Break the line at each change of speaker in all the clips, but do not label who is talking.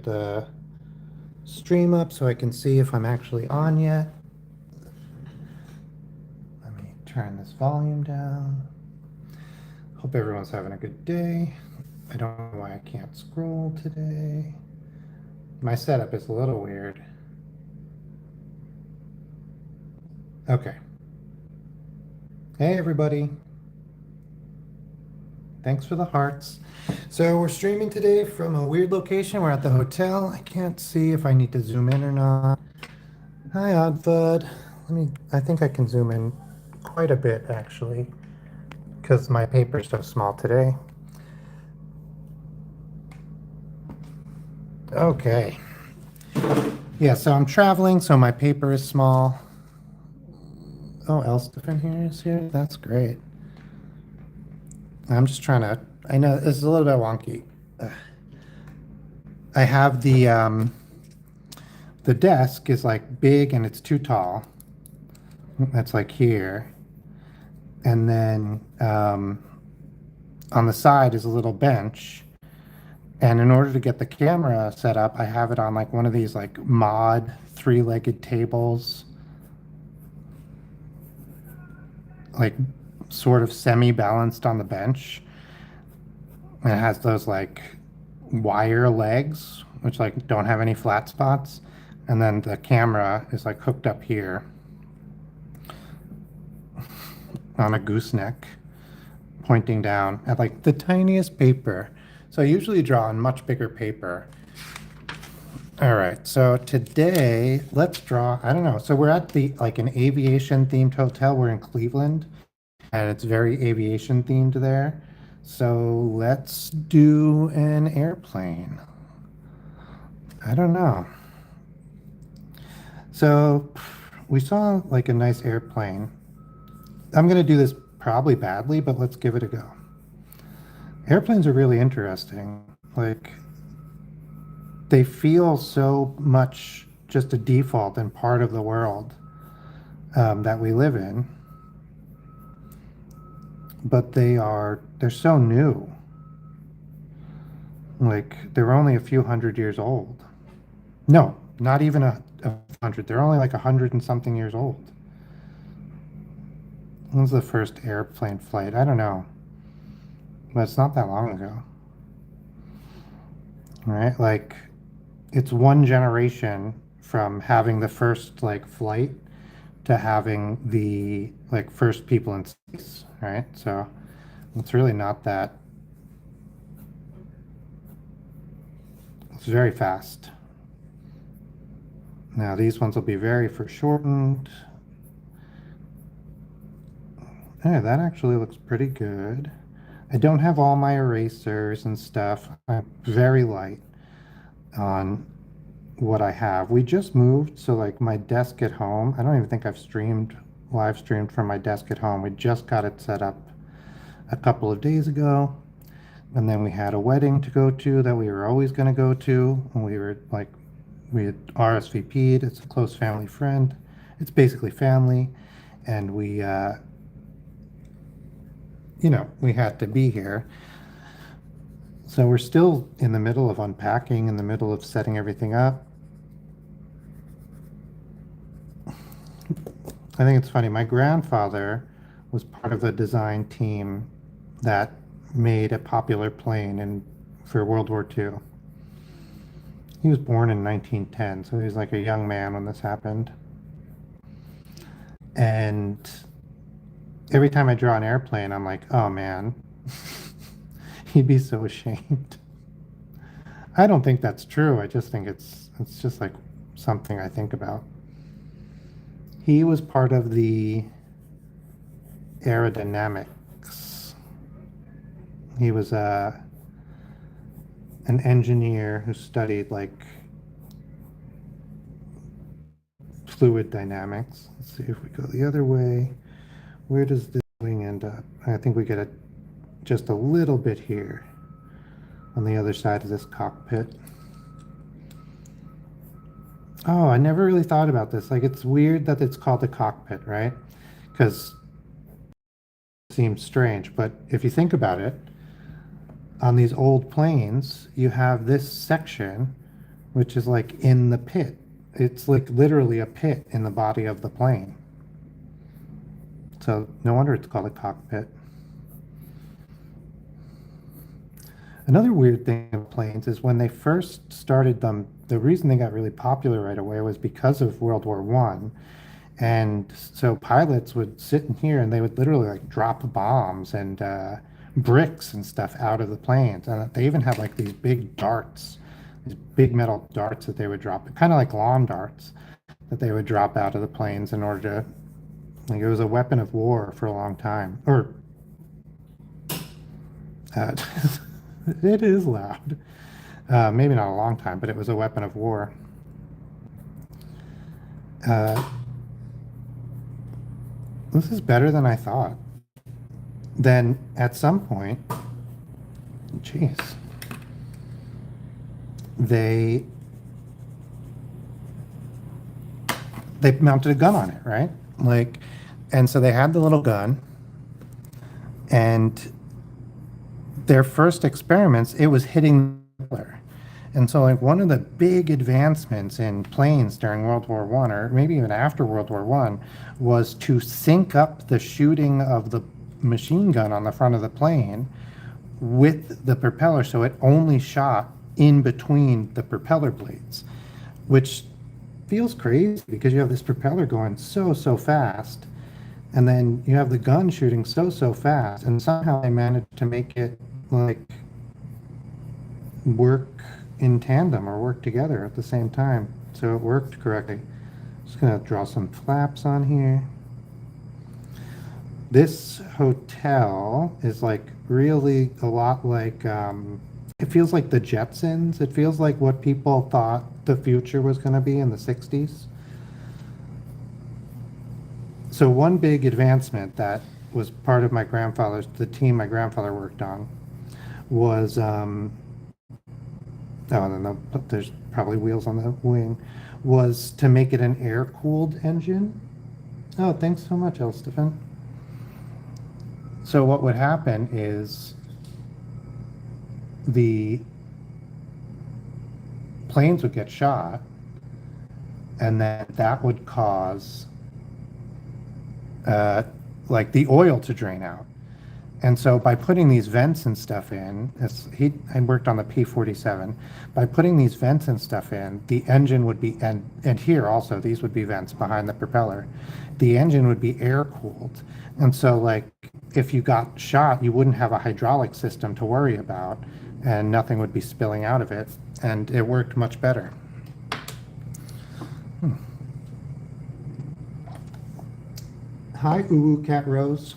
the stream up so I can see if I'm actually on yet. Let me turn this volume down. Hope everyone's having a good day. I don't know why I can't scroll today. My setup is a little weird. Okay. Hey, everybody. Thanks for the hearts. So we're streaming today from a weird location. We're at the hotel. I can't see if I need to zoom in or not. Hi, Oddfud. I think I can zoom in quite a bit, actually, because my paper is so small today. Okay. Yeah, so I'm traveling, so my paper is small. Oh, Elstefan here is here. That's great. I'm just trying to, I know this is a little bit wonky. I have the desk is like big and it's too tall. That's like here. And then on the side is a little bench. And in order to get the camera set up, I have it on like one of these like mod three-legged tables, like sort of semi-balanced on the bench. And it has those like wire legs, which like don't have any flat spots. And then the camera is like hooked up here on a gooseneck, pointing down at like the tiniest paper. So I usually draw on much bigger paper. All right, so today let's draw, I don't know. So we're at the like an aviation themed hotel. We're in Cleveland and it's very aviation themed there. So let's do an airplane. I don't know. So we saw like a nice airplane. I'm going to do this probably badly, but let's give it a go. Airplanes are really interesting. Like, they feel so much just a default and part of the world that we live in. But they're so new. Like, they're only a few hundred years old. No, not even a hundred. They're only like 100 and something years old. When was the first airplane flight? I don't know. But it's not that long ago. Right? Like, it's one generation from having the first like flight to having the like first people in space, right? So it's really not that. It's very fast. Now these ones will be very foreshortened. Yeah, that actually looks pretty good. I don't have all my erasers and stuff. I'm very light on what I have. We just moved, so like my desk at home, I don't even think I've live streamed from my desk at home. We just got it set up a couple of days ago. And then we had a wedding to go to that we were always going to go to. And we had RSVP'd. It's a close family friend. It's basically family. And we had to be here. So we're still in the middle of unpacking, in the middle of setting everything up. I think it's funny. My grandfather was part of the design team that made a popular plane for World War II. He was born in 1910, so he was like a young man when this happened. And every time I draw an airplane, I'm like, oh man, he'd be so ashamed. I don't think that's true. I just think it's just like something I think about. He was part of the aerodynamics. He was an engineer who studied like fluid dynamics. Let's see if we go the other way. Where does this wing end up? I think we get just a little bit here on the other side of this cockpit. Oh, I never really thought about this. Like, it's weird that it's called a cockpit, right? Because it seems strange, but if you think about it, on these old planes, you have this section which is like in the pit. It's like literally a pit in the body of the plane. So no wonder it's called a cockpit. Another weird thing of planes is when they first started them, the reason they got really popular right away was because of World War One. And so pilots would sit in here and they would literally like drop bombs and bricks and stuff out of the planes. And they even had like these big darts, these big metal darts that they would drop, kind of like lawn darts that they would drop out of the planes in order to, like, it was a weapon of war for a long time. Or uh, it is loud. Maybe not a long time, but it was a weapon of war. Uh, this is better than I thought. Then at some point, jeez, they mounted a gun on it, right? Like, and so they had the little gun, and their first experiments, it was hitting the propeller. And so like one of the big advancements in planes during World War One, or maybe even after World War One, was to sync up the shooting of the machine gun on the front of the plane with the propeller, so it only shot in between the propeller blades, which feels crazy because you have this propeller going so fast, and then you have the gun shooting so fast, and somehow they managed to make it like work in tandem or work together at the same time, so it worked correctly. Just gonna draw some flaps on here. This hotel is like really a lot like it feels like the Jetsons. It feels like what people thought the future was going to be in the 60s. So one big advancement that was part of the team my grandfather worked on was oh, no, there's probably wheels on the wing, was to make it an air-cooled engine. Oh, thanks so much, Elstefan. So what would happen is the planes would get shot, and then that would cause like the oil to drain out. And so by putting these vents and stuff in, I worked on the P-47. By putting these vents and stuff in, the engine would be, and here also, these would be vents behind the propeller. The engine would be air cooled. And so like, if you got shot, you wouldn't have a hydraulic system to worry about, and nothing would be spilling out of it. And it worked much better. Hi, Uwu Cat Rose.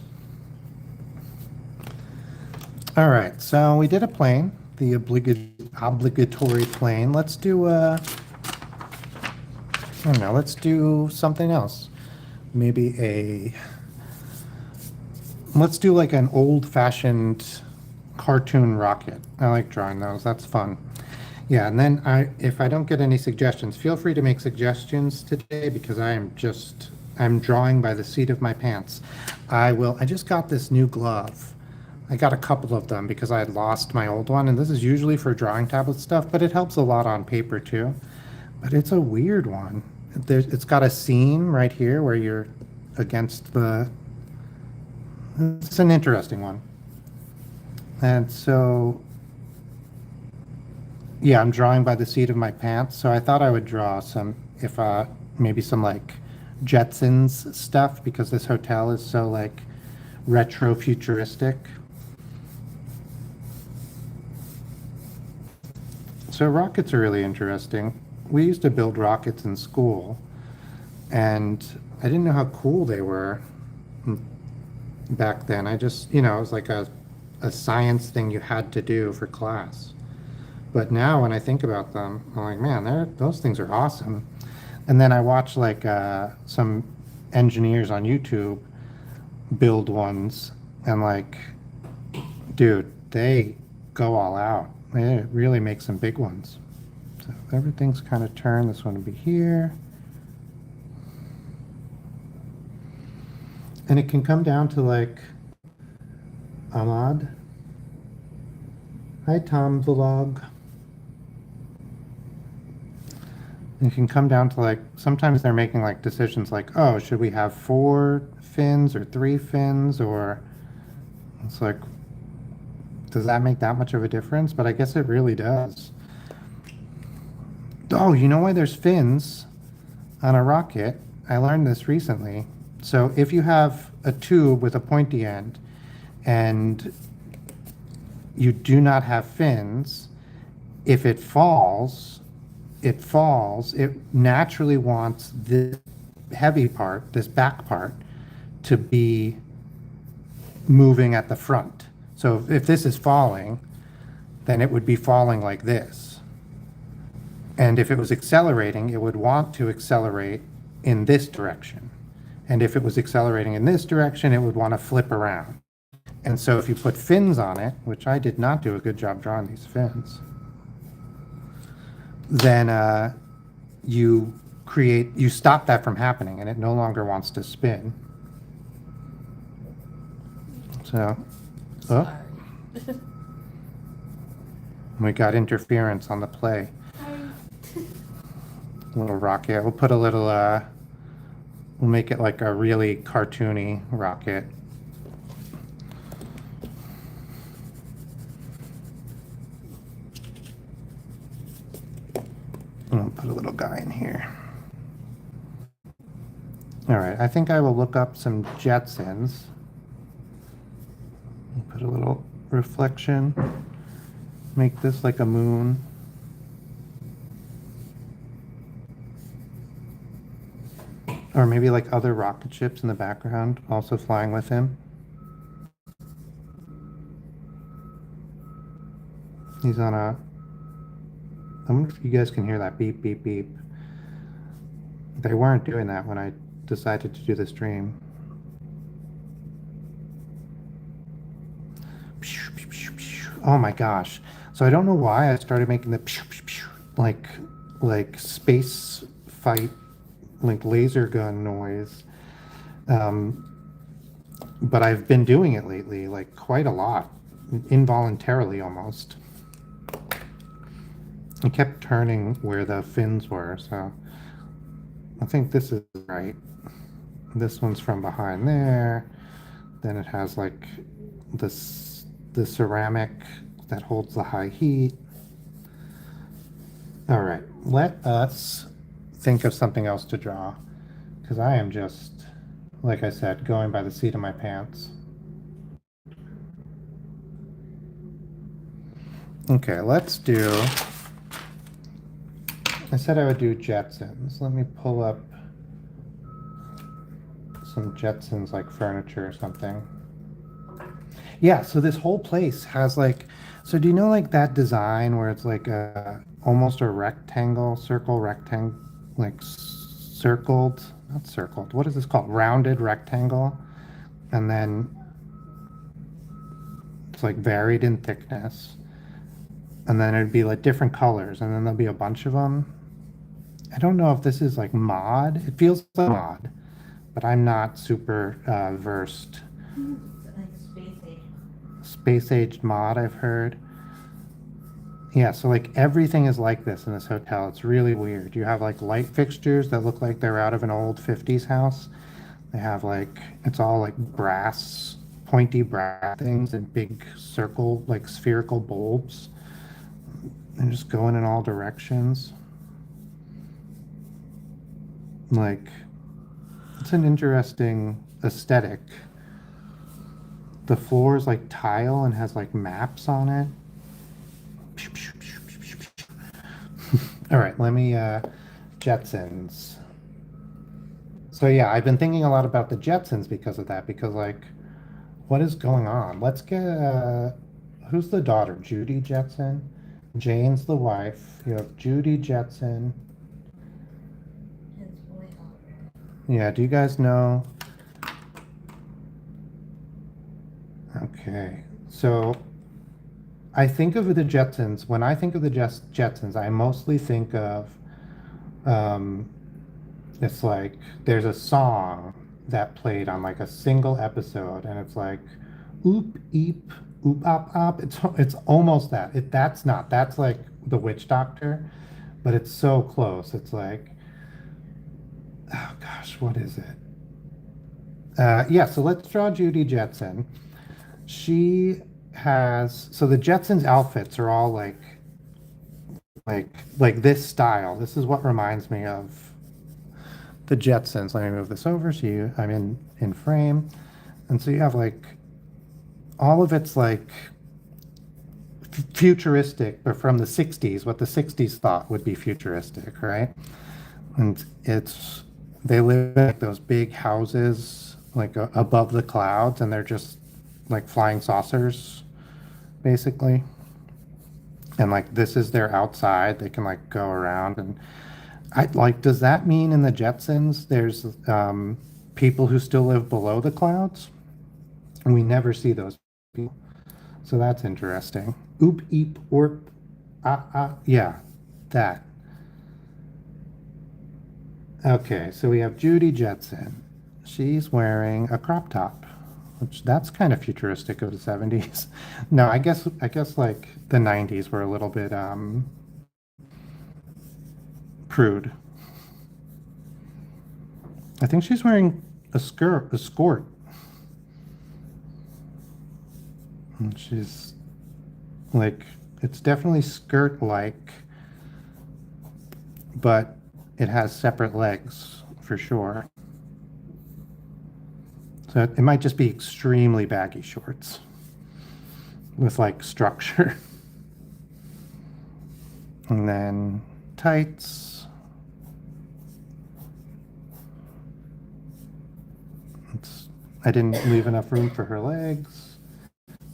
All right, so we did a plane, the obligatory plane. Let's do I don't know, let's do something else. Maybe let's do like an old-fashioned cartoon rocket. I like drawing those, that's fun. Yeah, and then if I don't get any suggestions, feel free to make suggestions today because I'm drawing by the seat of my pants. I just got this new glove. I got a couple of them because I had lost my old one, and this is usually for drawing tablet stuff, but it helps a lot on paper too. But it's a weird one. It's got a seam right here where you're against the... It's an interesting one. And so, yeah, I'm drawing by the seat of my pants, so I thought I would draw maybe some like Jetsons stuff because this hotel is so like retro futuristic. So rockets are really interesting. We used to build rockets in school, and I didn't know how cool they were back then. I just, it was like a science thing you had to do for class. But now when I think about them, I'm like, man, those things are awesome. And then I watch like some engineers on YouTube build ones, and like, dude, they go all out. They really make some big ones. So everything's kind of turned. This one will be here. And it can come down to like Ahmad. Hi, Tom Vlog. You can come down to like, sometimes they're making like decisions like, oh, should we have 4 fins or 3 fins? Or it's like, does that make that much of a difference? But I guess it really does. Oh, you know why there's fins on a rocket? I learned this recently. So if you have a tube with a pointy end and you do not have fins, if it falls, it naturally wants this heavy part, this back part, to be moving at the front. So if this is falling, then it would be falling like this. And if it was accelerating, it would want to accelerate in this direction. And if it was accelerating in this direction, it would want to flip around. And so if you put fins on it, which I did not do a good job drawing these fins, then you stop that from happening and it no longer wants to spin. So, oh,
Sorry.
we got interference on the play. Little rocket. We'll put a little, we'll make it like a really cartoony rocket. I'll put a little guy in here. All right, I think I will look up some jetsons. Put a little reflection. Make this like a moon. Or maybe like other rocket ships in the background also flying with him. He's on a... I wonder if you guys can hear that beep, beep, beep. They weren't doing that when I decided to do the stream. Oh my gosh. So I don't know why I started making the like space fight, like laser gun noise. But I've been doing it lately, like quite a lot, involuntarily almost. I kept turning where the fins were, so I think this is right. This one's from behind there. Then it has like this, the ceramic that holds the high heat. All right, let us think of something else to draw, because I am just, like I said, going by the seat of my pants. Okay, let's do... I said I would do jetsons. Let me pull up some jetsons, like furniture or something. Yeah, so this whole place has like, so do you know like that design where it's like almost a rectangle, circle rectangle, like circled, not circled, what is this called? Rounded rectangle. And then it's like varied in thickness. And then it'd be like different colors, and then there'll be a bunch of them. I don't know if this is like mod. It feels like mod, but I'm not super versed. Space-aged mod, I've heard. Yeah, so like everything is like this in this hotel. It's really weird. You have like light fixtures that look like they're out of an old 50s house. They have like, it's all like brass, pointy brass things and big circle, like spherical bulbs. And just going in all directions. Like, it's an interesting aesthetic. The floor is like tile and has like maps on it. All right, let me, jetsons. So yeah, I've been thinking a lot about the jetsons because of that, because like, what is going on? Let's get, who's the daughter? Judy Jetson? Jane's the wife. You have Judy Jetson. Yeah, do you guys know? Okay, so I think of the Jetsons. When I think of the Jetsons, I mostly think of, it's like there's a song that played on like a single episode, and it's like, oop, eep, oop, op, op. It's almost that. That's not. That's like the Witch Doctor. but it's so close. It's like, oh gosh, what is it? Yeah, so let's draw Judy Jetson. She has, so the Jetsons outfits are all like like this style. This is what reminds me of the Jetsons. Let me move this over so I'm in frame. And so you have like all of it's like futuristic, but from the 60s, what the 60s thought would be futuristic, right? And they live in like those big houses like above the clouds, and they're just like flying saucers basically. And like this is their outside. They can like go around, and I like, does that mean in the Jetsons there's people who still live below the clouds? And we never see those people. So that's interesting. Oop, eep, orp, yeah, that. Okay, so we have Judy Jetson. She's wearing a crop top, which that's kind of futuristic of the 70s. No, I guess like the 90s were a little bit prude. I think she's wearing a skirt. And she's like, it's definitely skirt-like, but it has separate legs for sure. So it might just be extremely baggy shorts with like structure. And then tights. I didn't leave enough room for her legs.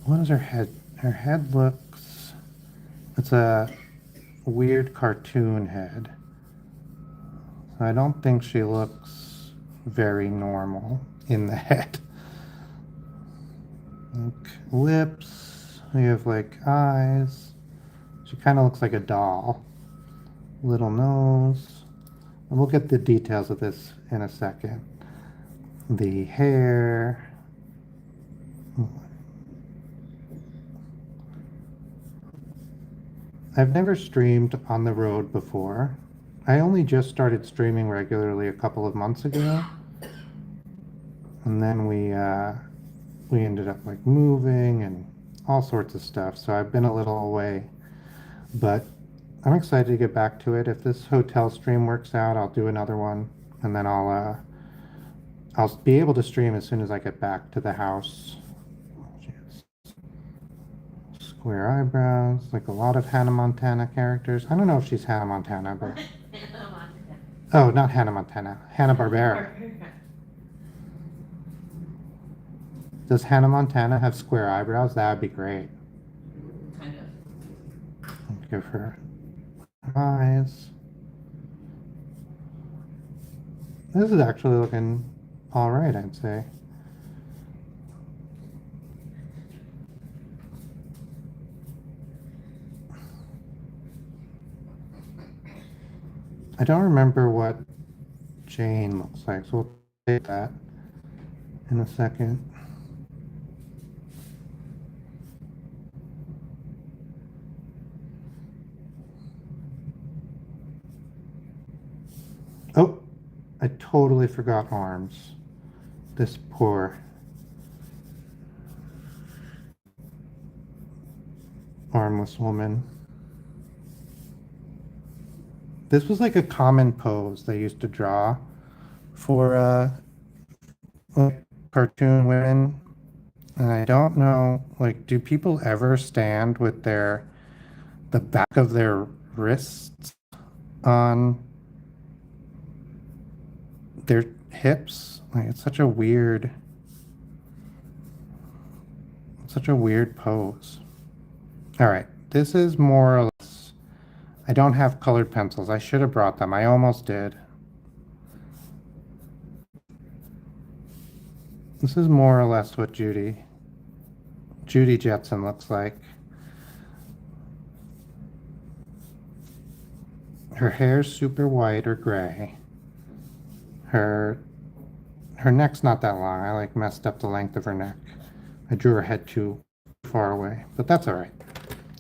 What is her head? Her head looks, it's a weird cartoon head. So I don't think she looks very normal in the head. Like lips, we have like eyes. She kind of looks like a doll. Little nose. And we'll get the details of this in a second. The hair. I've never streamed on the road before. I only just started streaming regularly a couple of months ago. And then we ended up like moving and all sorts of stuff. So I've been a little away, but I'm excited to get back to it. If this hotel stream works out, I'll do another one, and then I'll be able to stream as soon as I get back to the house. Square eyebrows, like a lot of Hannah Montana characters. I don't know if she's Hannah Montana, but oh, not Hannah Montana, Hanna-Barbera. Does Hannah Montana have square eyebrows? That would be great.
Kind of.
Give her eyes. This is actually looking all right, I'd say. I don't remember what Jane looks like, so we'll take that in a second. Oh, I totally forgot arms. This poor armless woman. This was like a common pose they used to draw for like cartoon women. And I don't know, like, do people ever stand with the back of their wrists on their hips? Like, it's such a weird pose. All right, this is more or less, I don't have colored pencils. I should have brought them. I almost did. This is more or less what Judy Jetson looks like. Her hair's super white or gray. Her neck's not that long. I like messed up the length of her neck. I drew her head too far away, but that's all right.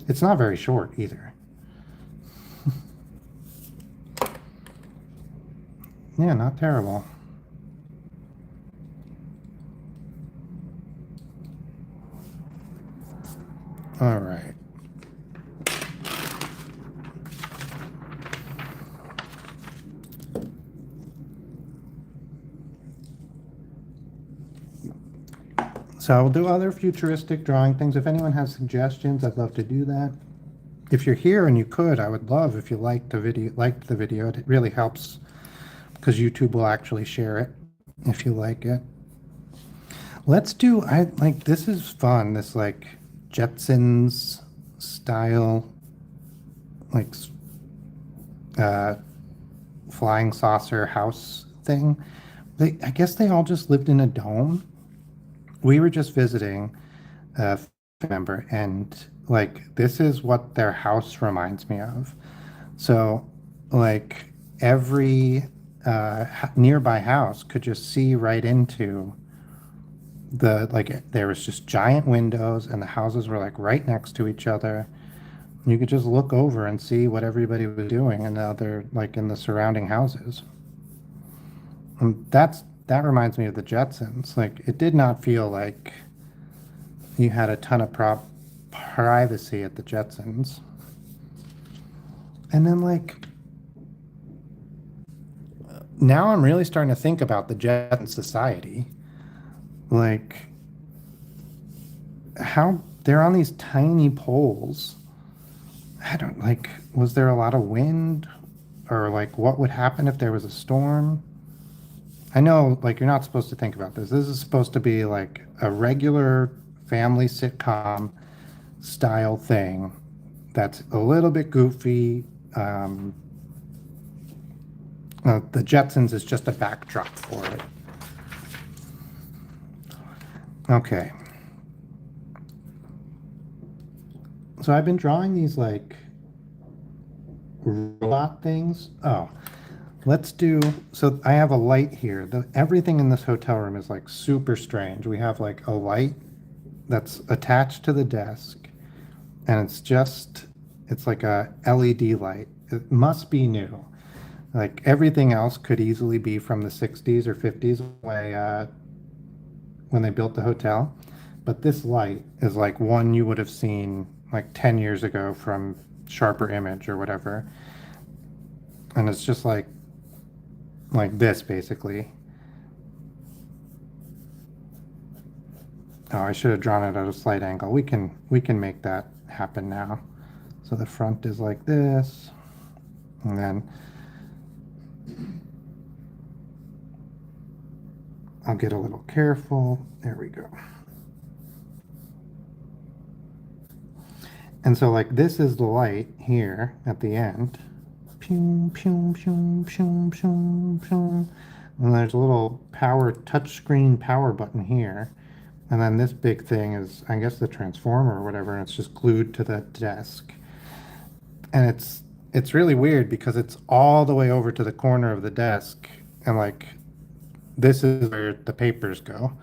It's not very short either. Yeah, not terrible. All right. So I'll do other futuristic drawing things. If anyone has suggestions, I'd love to do that. If you're here and you could, I would love if you liked the video. It really helps because YouTube will actually share it if you like it. Let's do, I like, this is fun. This like Jetsons style, like uh, flying saucer house thing. I guess they all just lived in a dome. We were just visiting a member, and like this is what their house reminds me of. So, like every nearby house could just see right into there was just giant windows, and the houses were like right next to each other. You could just look over and see what everybody was doing in the other, like in the surrounding houses. And that reminds me of the Jetsons. Like it did not feel like you had a ton of privacy at the Jetsons. And then like now I'm really starting to think about the Jetson society. Like how they're on these tiny poles. I don't like, was there a lot of wind? Or like what would happen if there was a storm? I know like you're not supposed to think about this. This is supposed to be like a regular family sitcom style thing that's a little bit goofy. The Jetsons is just a backdrop for it. Okay. So I've been drawing these like robot things. Oh, let's do, so I have a light here. Everything in this hotel room is like super strange. We have like a light that's attached to the desk, and it's like a LED light. It must be new. Like everything else could easily be from the 60s or 50s when they built the hotel. But this light is like one you would have seen like 10 years ago from Sharper Image or whatever. And it's just like this basically. Oh, I should have drawn it at a slight angle. We can make that happen now. So the front is like this, and then I'll get a little careful. There we go. And so like this is the light here at the end. Pew, pew, pew, pew, pew, pew. And there's a little touchscreen power button here. And then this big thing is, I guess, the transformer or whatever, and it's just glued to the desk. And it's really weird because it's all the way over to the corner of the desk, and like this is where the papers go.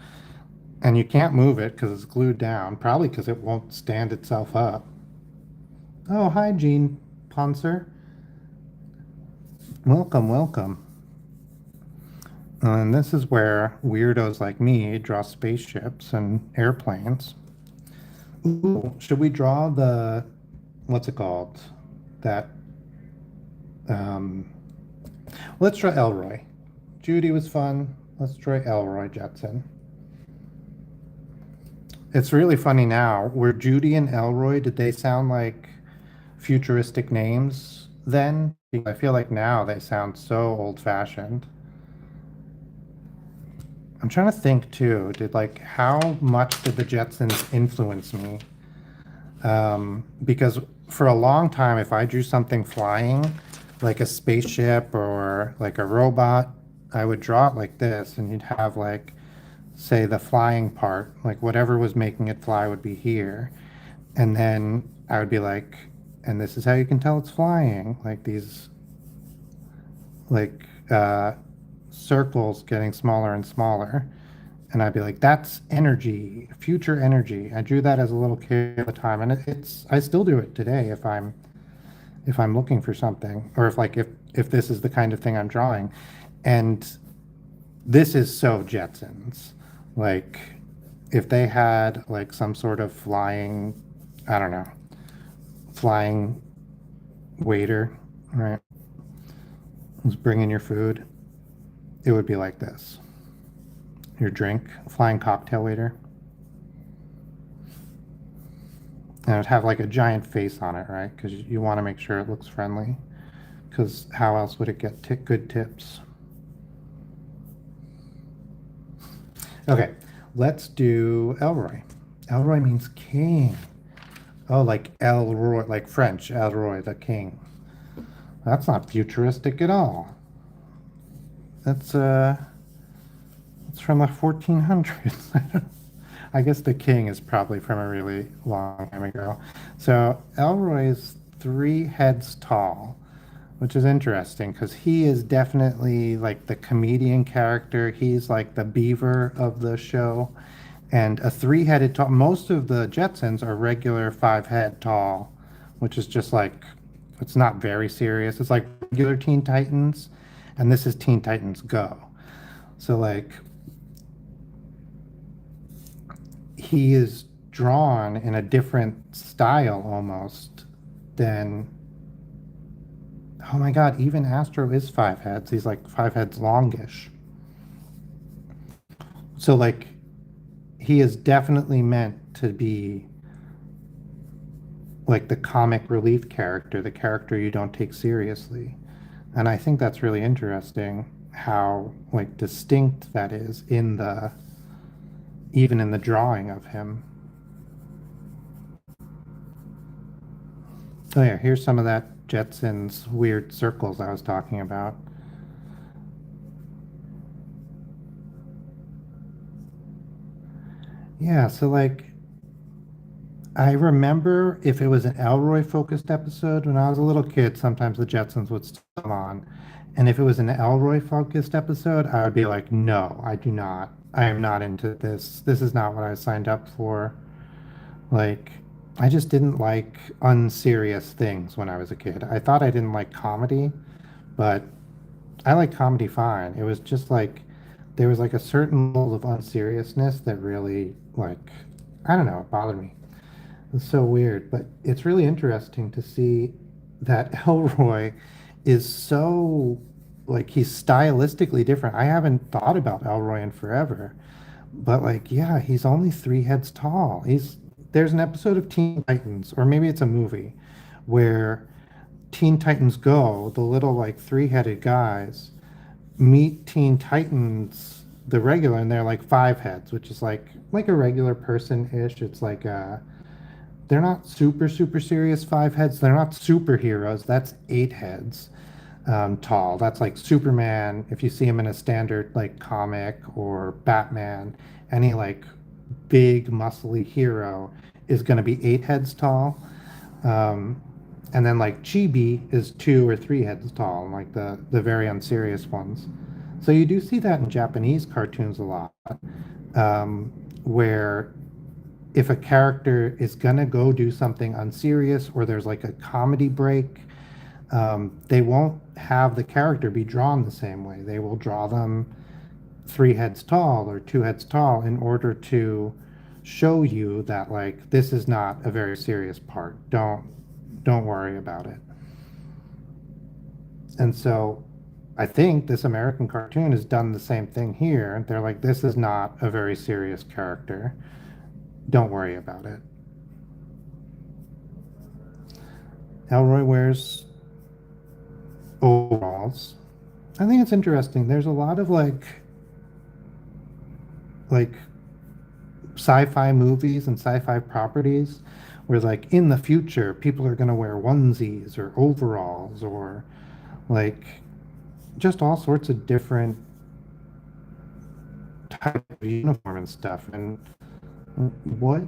And you can't move it because it's glued down, probably because it won't stand itself up. Oh, hi, Gene Ponser. Welcome, welcome. And this is where weirdos like me draw spaceships and airplanes. Ooh, should we draw what's it called? That, let's try Elroy. Judy was fun. Let's try Elroy Jetson. It's really funny now. Were Judy and Elroy, did they sound like futuristic names then? I feel like now they sound so old-fashioned. I'm trying to think too, how much did the Jetsons influence me? Because for a long time, if I drew something flying, like a spaceship or like a robot, I would draw it like this, and you'd have like, say, the flying part, like whatever was making it fly would be here. And then I would be like, and this is how you can tell it's flying, like these, like, circles getting smaller and smaller. And I'd be like, that's energy, future energy. I drew that as a little kid at the time, and I still do it today if I'm looking for something, or if this is the kind of thing I'm drawing. And this is so Jetsons. Like, if they had like some sort of flying, I don't know, flying waiter, right, who's bringing your food, it would be like this. Your drink, flying cocktail waiter. And it would have like a giant face on it, right? Because you want to make sure it looks friendly. Because how else would it get good tips? Okay, let's do Elroy. Elroy means king. Oh, like Elroy, like French, Elroy, the king. That's not futuristic at all. That's it's from the 1400s. I guess the king is probably from a really long time ago. So Elroy is 3 heads tall, which is interesting because he is definitely like the comedian character. He's like the beaver of the show. And a 3-headed tall, most of the Jetsons are regular 5-head tall, which is just like, it's not very serious. It's like regular Teen Titans, and this is Teen Titans Go. So like, he is drawn in a different style almost than, oh my God, even Astro is 5 heads. He's like 5 heads longish. So like, he is definitely meant to be like the comic relief character, the character you don't take seriously. And I think that's really interesting how like distinct that is in the, even in the drawing of him. Oh yeah, here's some of that Jetsons weird circles I was talking about. Yeah, so like, I remember if it was an Elroy focused episode when I was a little kid, sometimes the Jetsons would still come on. And if it was an Elroy focused episode, I would be like, no, I do not. I am not into this. This is not what I signed up for. Like, I just didn't like unserious things when I was a kid. I thought I didn't like comedy, but I like comedy fine. It was just like there was like a certain level of unseriousness that really like, I don't know, it bothered me. It's so weird, but it's really interesting to see that Elroy is so like he's stylistically different. I haven't thought about Elroy in forever, but like yeah, he's only 3 heads tall. He's there's an episode of Teen Titans, or maybe it's a movie, where Teen Titans Go, the little like 3-headed guys, meet Teen Titans, the regular, and they're like 5 heads, which is like a regular person-ish. It's like they're not super serious 5 heads. They're not superheroes. That's 8 heads tall. That's like Superman. If you see him in a standard like comic, or Batman, any like big muscly hero is going to be 8 heads tall. Um, and then like Chibi is 2 or 3 heads tall, like the very unserious ones. So you do see that in Japanese cartoons a lot, where if a character is gonna go do something unserious, or there's like a comedy break, they won't have the character be drawn the same way. They will draw them 3 heads tall or 2 heads tall in order to show you that like this is not a very serious part. Don't worry about it. And so I think this American cartoon has done the same thing here. They're like, this is not a very serious character. Don't worry about it. Elroy wears overalls. I think it's interesting. There's a lot of like sci-fi movies and sci-fi properties where like in the future people are going to wear onesies or overalls, or like just all sorts of different type of uniform and stuff. And what,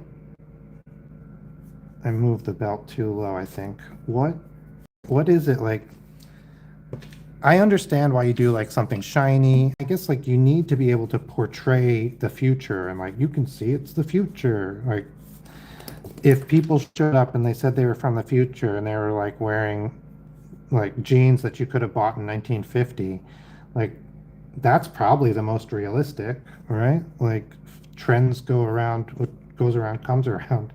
I moved the belt too low, I think. What is it like? I understand why you do like something shiny. I guess like you need to be able to portray the future, and like you can see it's the future. Like if people showed up and they said they were from the future and they were like wearing like jeans that you could have bought in 1950, like, that's probably the most realistic, right? Like trends go around, what goes around comes around.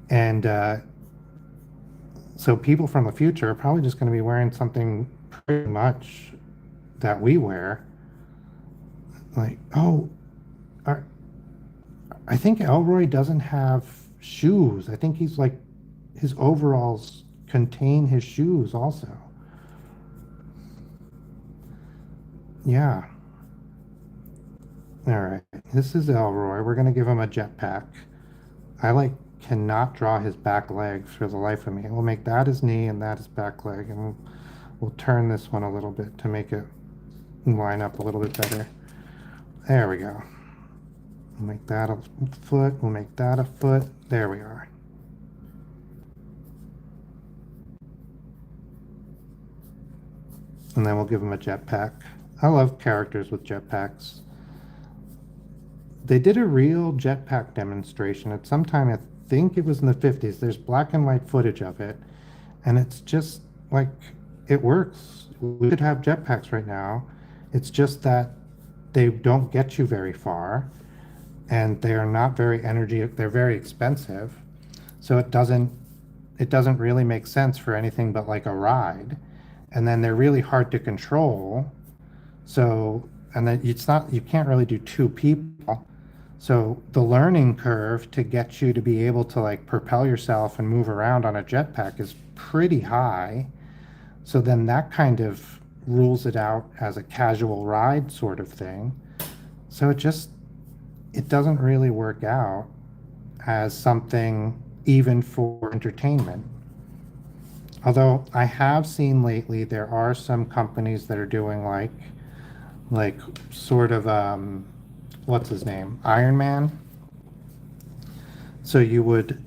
And so people from the future are probably just going to be wearing something pretty much that we wear. Like, oh, are, I think Elroy doesn't have shoes. I think he's like, his overalls contain his shoes also. Yeah. All right. This is Elroy. We're going to give him a jetpack. I like cannot draw his back legs for the life of me. We'll make that his knee and that his back leg, and we'll turn this one a little bit to make it line up a little bit better. There we go. We'll make that a foot. We'll make that a foot. There we are. And then we'll give him a jetpack. I love characters with jetpacks. They did a real jetpack demonstration at some time, I think it was in the 50s. There's black and white footage of it. And it's just like, it works. We could have jetpacks right now. It's just that they don't get you very far. And they are not very they're very expensive. So it doesn't really make sense for anything but like a ride. And then they're really hard to control. So, and then you can't really do two people. So the learning curve to get you to be able to like propel yourself and move around on a jetpack is pretty high. So then that kind of rules it out as a casual ride sort of thing. So it doesn't really work out as something even for entertainment. Although I have seen lately there are some companies that are doing like sort of what's his name? Iron Man. So you would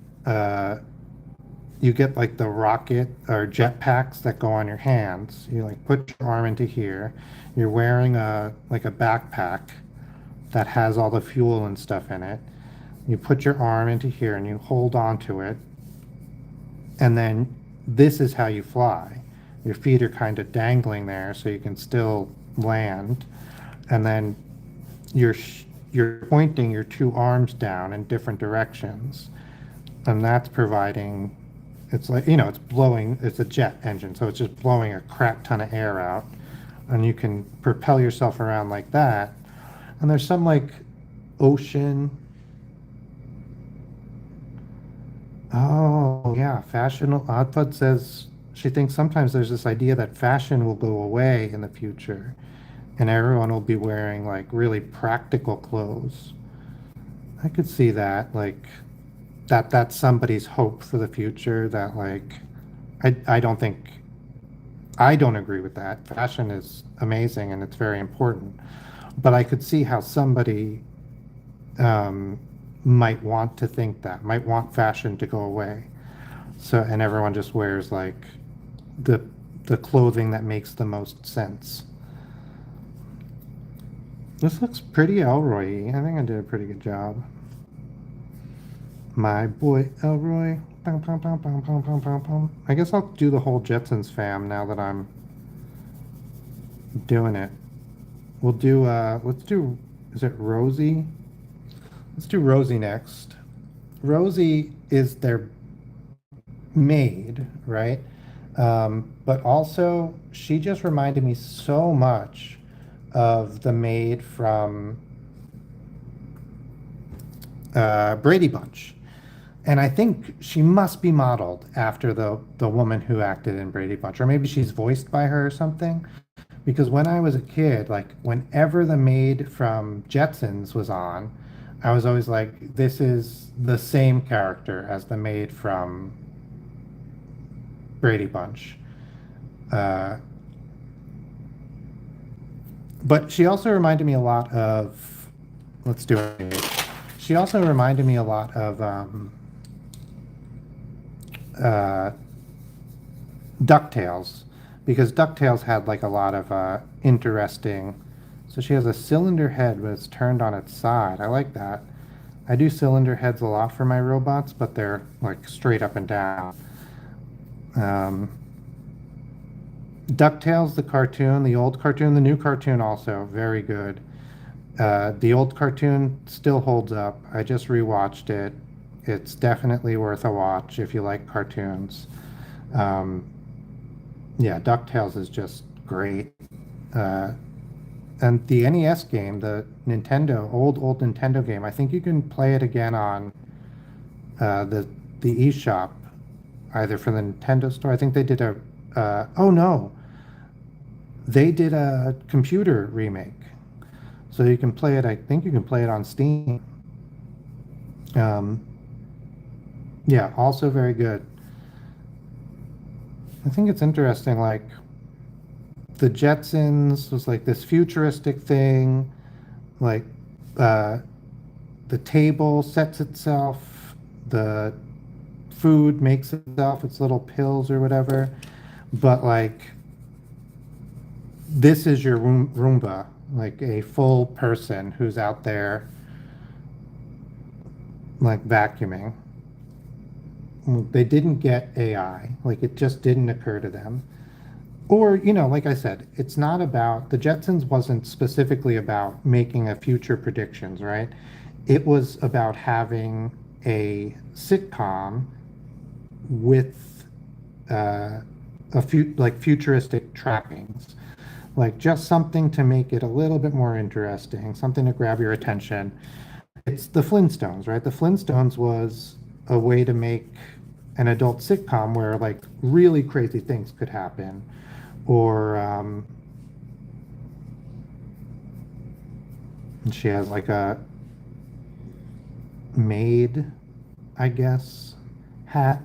you get like the rocket or jetpacks that go on your hands. You like put your arm into here. You're wearing a backpack that has all the fuel and stuff in it. You put your arm into here and you hold on to it. And then this is how you fly. Your feet are kind of dangling there so you can still land. And then you're pointing your two arms down in different directions. And that's providing, it's like, it's blowing, it's a jet engine. So it's just blowing a crap ton of air out. And you can propel yourself around like that. And there's some like ocean. Oh, yeah. Fashion. Oddbud says she thinks sometimes there's this idea that fashion will go away in the future and everyone will be wearing like really practical clothes. I could see that, like, that's somebody's hope for the future that, like, I don't think, I don't agree with that. Fashion is amazing and it's very important. But I could see how somebody might want to think that, might want fashion to go away. So, and everyone just wears like the clothing that makes the most sense. This looks pretty Elroy-y. I think I did a pretty good job. My boy Elroy. Bum, bum, bum, bum, bum, bum, bum, bum. I guess I'll do the whole Jetsons fam now that I'm doing it. We'll do, let's do, is it Rosie? Let's do Rosie next. Rosie is their maid, right? But also, she just reminded me so much of the maid from Brady Bunch. And I think she must be modeled after the woman who acted in Brady Bunch, or maybe she's voiced by her or something. Because when I was a kid, like whenever the maid from Jetsons was on, I was always like, this is the same character as the maid from Brady Bunch. But she also reminded me a lot of, let's do it. She also reminded me a lot of DuckTales, because DuckTales had like a lot of interesting. So she has a cylinder head, but it's turned on its side. I like that. I do cylinder heads a lot for my robots, but they're like straight up and down. DuckTales, the cartoon, the old cartoon, the new cartoon also, very good. The old cartoon still holds up. I just rewatched it. It's definitely worth a watch if you like cartoons. Um, yeah, DuckTales is just great. Uh, and the NES game, the Nintendo, old Nintendo game, I think you can play it again on the eShop, either for the Nintendo store. I think they did a, oh no, they did a computer remake. So you can play it, I think you can play it on Steam. Um, yeah, also very good. I think it's interesting, like the Jetsons was like this futuristic thing, like uh, the table sets itself, the food makes itself its little pills or whatever, but like this is your Roomba, like a full person who's out there like vacuuming. They didn't get AI, like it just didn't occur to them. Or, like I said, it's not about the Jetsons wasn't specifically about making a future predictions, right? It was about having a sitcom with a few like futuristic trappings, like just something to make it a little bit more interesting, something to grab your attention. It's the Flintstones, right? The Flintstones was a way to make an adult sitcom where like really crazy things could happen. Or she has like a maid, I guess, hat.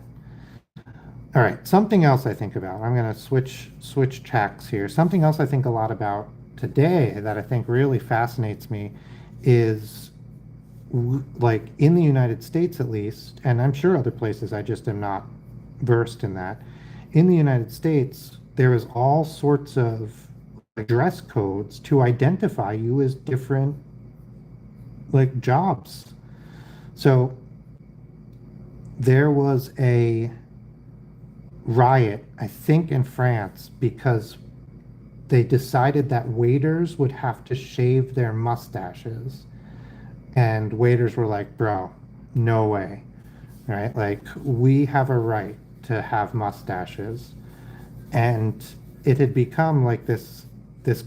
All right, something else I think about. I'm gonna switch tracks here. Something else I think a lot about today that I think really fascinates me is like in the United States at least, and I'm sure other places I just am not versed in that. In the United States, there is all sorts of like, dress codes to identify you as different like jobs. So there was a riot, I think in France, because they decided that waiters would have to shave their mustaches. And waiters were like, bro, no way, right? Like, we have a right to have mustaches. And it had become like this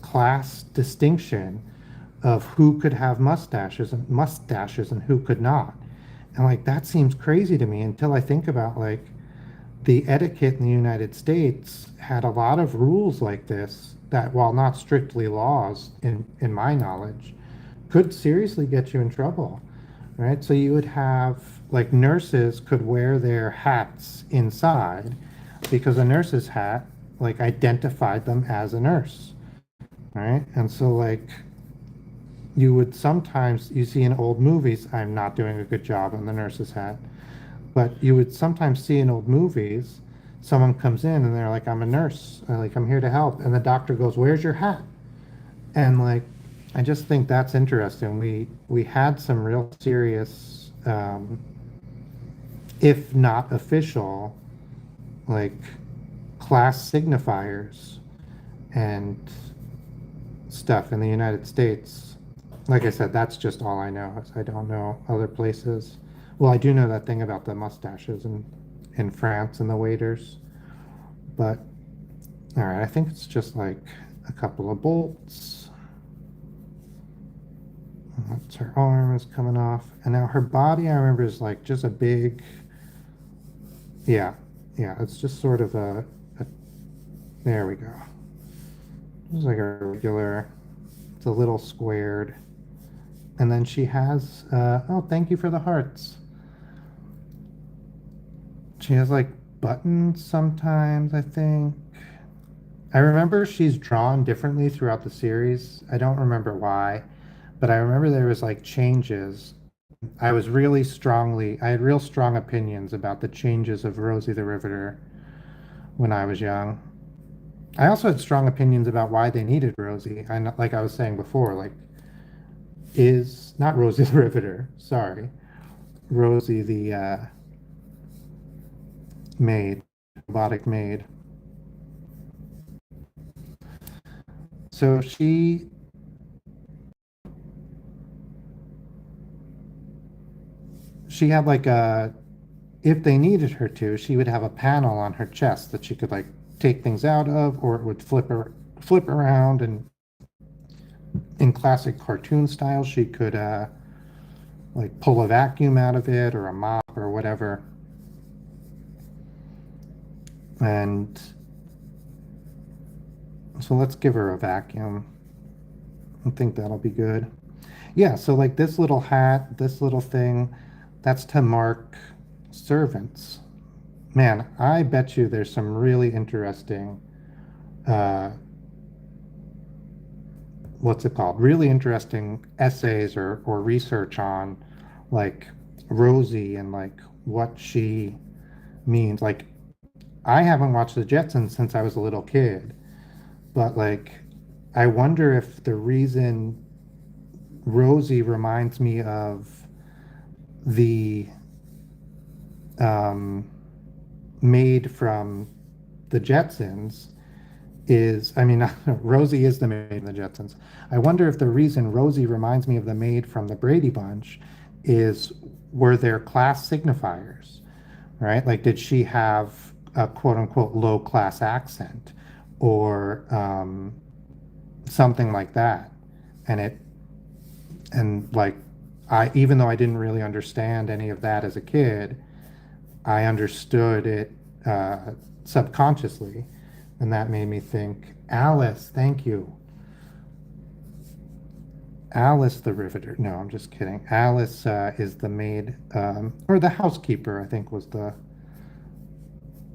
class distinction of who could have mustaches and who could not. And like that seems crazy to me until I think about like the etiquette in the United States had a lot of rules like this that, while not strictly laws in my knowledge, could seriously get you in trouble, right? So you would have like nurses could wear their hats inside because a nurse's hat like identified them as a nurse, right? And so like you would sometimes you see in old movies, I'm not doing a good job on the nurse's hat, but you would sometimes see in old movies, someone comes in and they're like, I'm a nurse, like I'm here to help, and the doctor goes, where's your hat? And like I just think that's interesting. We had some real serious if not official like class signifiers and stuff in the United States. Like I said, that's just all I know. I don't know other places. Well, I do know that thing about the mustaches in France and the waiters. But all right, I think it's just like a couple of bolts. That's her arm is coming off. And now her body, I remember, is like just a big, yeah, yeah, it's just sort of a there we go. It's like a regular, it's a little squared. And then she has, oh, thank you for the hearts. She has like buttons sometimes, I think. I remember she's drawn differently throughout the series. I don't remember why, but I remember there was like changes. I had real strong opinions about the changes of Rosie the Riveter when I was young. I also had strong opinions about why they needed Rosie. Like I was saying before, like is not Rosie the Riveter, sorry, Rosie the maid, robotic maid. So she had like a, if they needed her to, she would have a panel on her chest that she could like take things out of, or it would flip around, and in classic cartoon style, she could like pull a vacuum out of it or a mop or whatever. And so let's give her a vacuum. I think that'll be good. Yeah, so like this little hat, this little thing, that's to mark servants. Man, I bet you there's some really interesting, uh, what's it called? Really interesting essays or research on like Rosie and like what she means. Like, I haven't watched the Jetsons since I was a little kid, but like, I wonder if the reason Rosie reminds me of the um, maid from the Jetsons is, I mean, Rosie is the maid in the Jetsons. I wonder if the reason Rosie reminds me of the maid from the Brady Bunch is, were their class signifiers, right? Like, did she have a quote unquote low class accent or something like that? And it, and like, I, even though I didn't really understand any of that as a kid, I understood it subconsciously, and that made me think, Alice, thank you. Alice the Riveter. No, I'm just kidding. Alice is the maid, or the housekeeper, I think was the,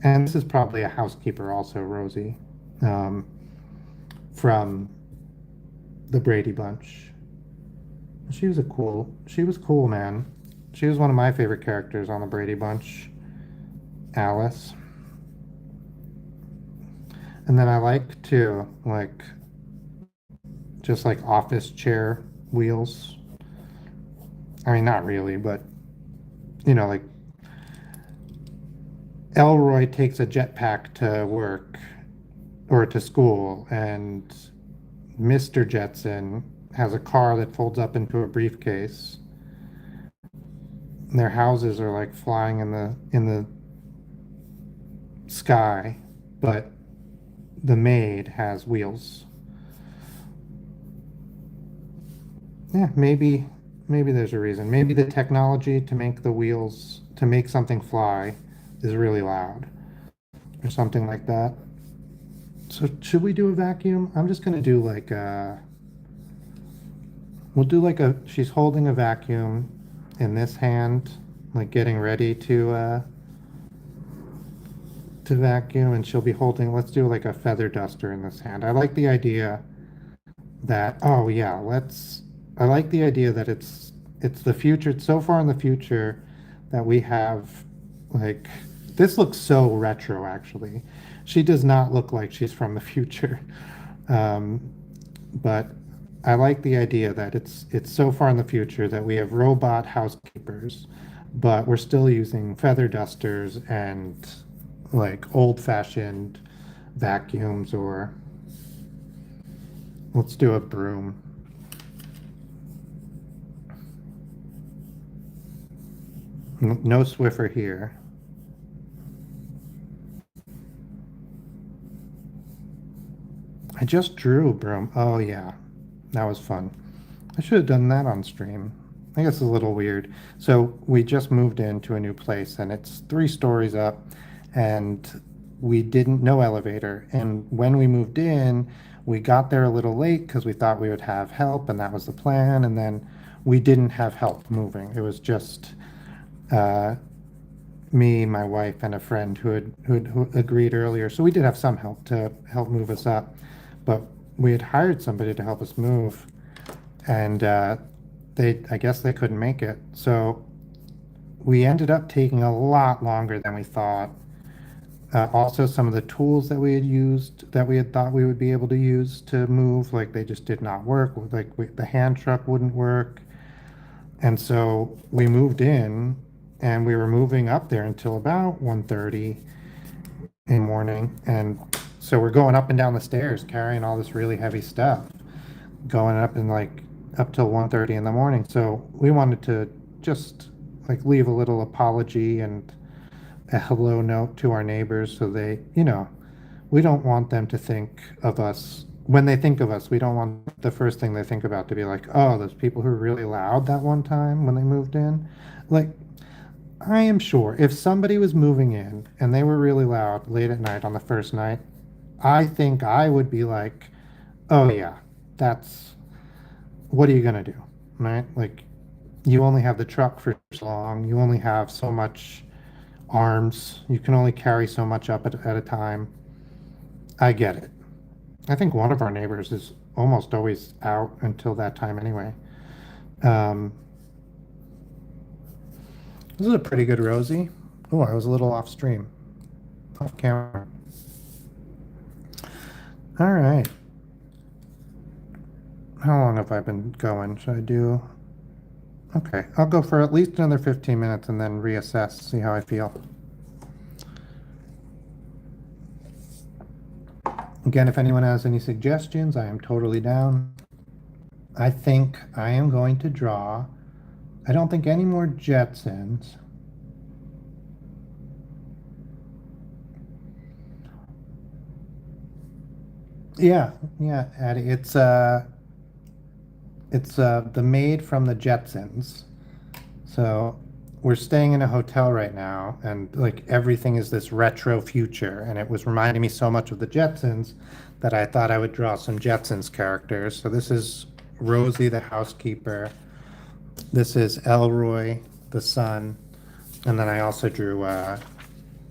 and this is probably a housekeeper also, Rosie, um, from the Brady Bunch. She was cool, man. She was one of my favorite characters on the Brady Bunch, Alice. And then I like to like just like office chair wheels. I mean, not really, but like Elroy takes a jetpack to work or to school, and Mr. Jetson has a car that folds up into a briefcase. Their houses are like flying in the sky, but the maid has wheels. Yeah, maybe there's a reason. Maybe the technology to make the wheels to make something fly is really loud or something like that. So should we do a vacuum? I'm just gonna do like we'll do like a, she's holding a vacuum in this hand, like getting ready to vacuum, and she'll be holding, let's do like a feather duster in this hand. I like the idea that, oh yeah, I like the idea that it's the future. It's so far in the future that we have like, this looks so retro actually. She does not look like she's from the future. Um, but I like the idea that it's so far in the future that we have robot housekeepers, but we're still using feather dusters and like old-fashioned vacuums, or let's do a broom. No Swiffer here. I just drew a broom. Oh yeah, that was fun. I should have done that on stream. I guess it's a little weird. So we just moved into a new place, and it's 3 stories up, and we didn't know elevator. And when we moved in, we got there a little late because we thought we would have help, and that was the plan. And then we didn't have help moving. It was just uh, me, my wife, and a friend who agreed earlier. So we did have some help to help move us up, but we had hired somebody to help us move, and I guess they couldn't make it. So we ended up taking a lot longer than we thought. Also, some of the tools that we had used, that we had thought we would be able to use to move, like they just did not work. Like the hand truck wouldn't work. And so we moved in, and we were moving up there until about 1:30 in the morning. And so we're going up and down the stairs carrying all this really heavy stuff, going up and like up till 1:30 in the morning. So we wanted to just like leave a little apology and a hello note to our neighbors so they, we don't want them to think of us. When they think of us, we don't want the first thing they think about to be like, oh, those people who were really loud that one time when they moved in. Like, I am sure if somebody was moving in and they were really loud late at night on the first night, I think I would be like, oh, yeah, that's what are you going to do? Right? Like, you only have the truck for so long, you only have so much arms, you can only carry so much up at a time. I get it. I think one of our neighbors is almost always out until that time anyway. Um, this is a pretty good Rosie. Oh, I was a little off stream, off camera. All right. How long have I been going? Should I do? Okay, I'll go for at least another 15 minutes and then reassess, see how I feel. Again, if anyone has any suggestions, I am totally down. I think I am going to draw, I don't think any more Jetsons. Yeah, Addie, it's the maid from the Jetsons. So we're staying in a hotel right now, and like everything is this retro future, and it was reminding me so much of the Jetsons that I thought I would draw some Jetsons characters. So this is Rosie, the housekeeper. This is Elroy, the son, and then I also drew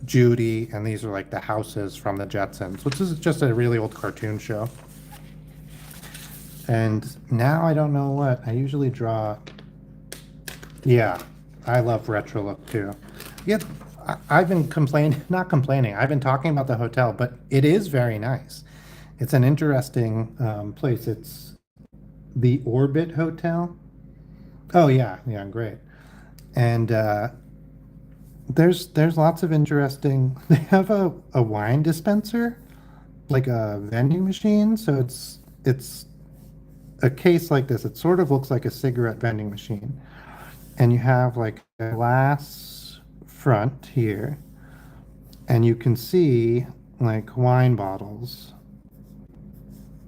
Judy, and these are like the houses from the Jetsons, which is just a really old cartoon show. And now I don't know what I usually draw. Yeah, I love retro look too. Yeah, I've been not complaining. I've been talking about the hotel, but it is very nice. It's an interesting place. It's the Orbit Hotel. Oh yeah, great. And there's lots of interesting. They have a wine dispenser, like a vending machine. So it's a case like this. It sort of looks like a cigarette vending machine. And you have like a glass front here, and you can see like wine bottles.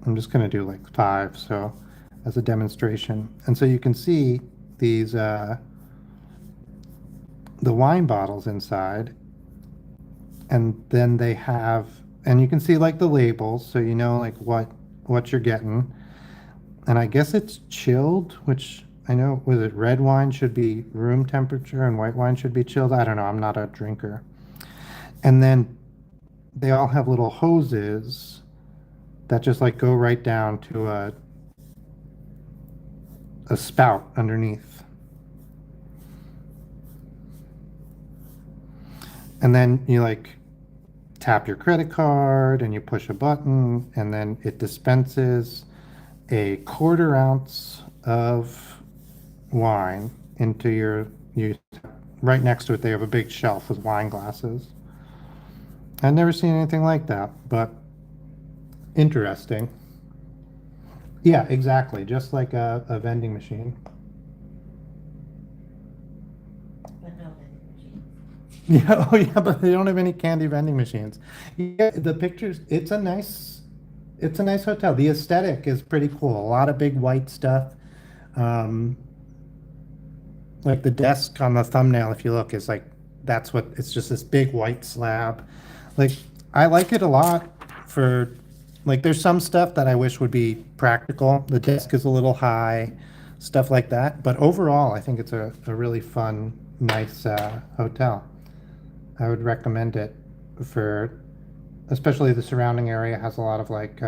I'm just gonna do like 5, so as a demonstration. And so you can see these the wine bottles inside, and then they have, and you can see like the labels, so you know like what you're getting. And I guess it's chilled, which I know, was it red wine should be room temperature and white wine should be chilled? I don't know. I'm not a drinker. And then they all have little hoses that just like go right down to a spout underneath. And then you like tap your credit card and you push a button, and then it dispenses a 1/4 ounce of wine into you right next to it. They have a big shelf with wine glasses. I've never seen anything like that, but interesting. Yeah, exactly, just like a vending machine.
But no vending machines.
Yeah, oh yeah, but they don't have any candy vending machines. Yeah, the pictures, it's a nice hotel. The aesthetic is pretty cool. A lot of big white stuff. Um, like the desk on the thumbnail, if you look, is like that's what it's just this big white slab. Like I like it a lot for like there's some stuff that I wish would be practical. The desk is a little high, stuff like that. But overall, I think it's a really fun, nice hotel. I would recommend it for, especially the surrounding area has a lot of like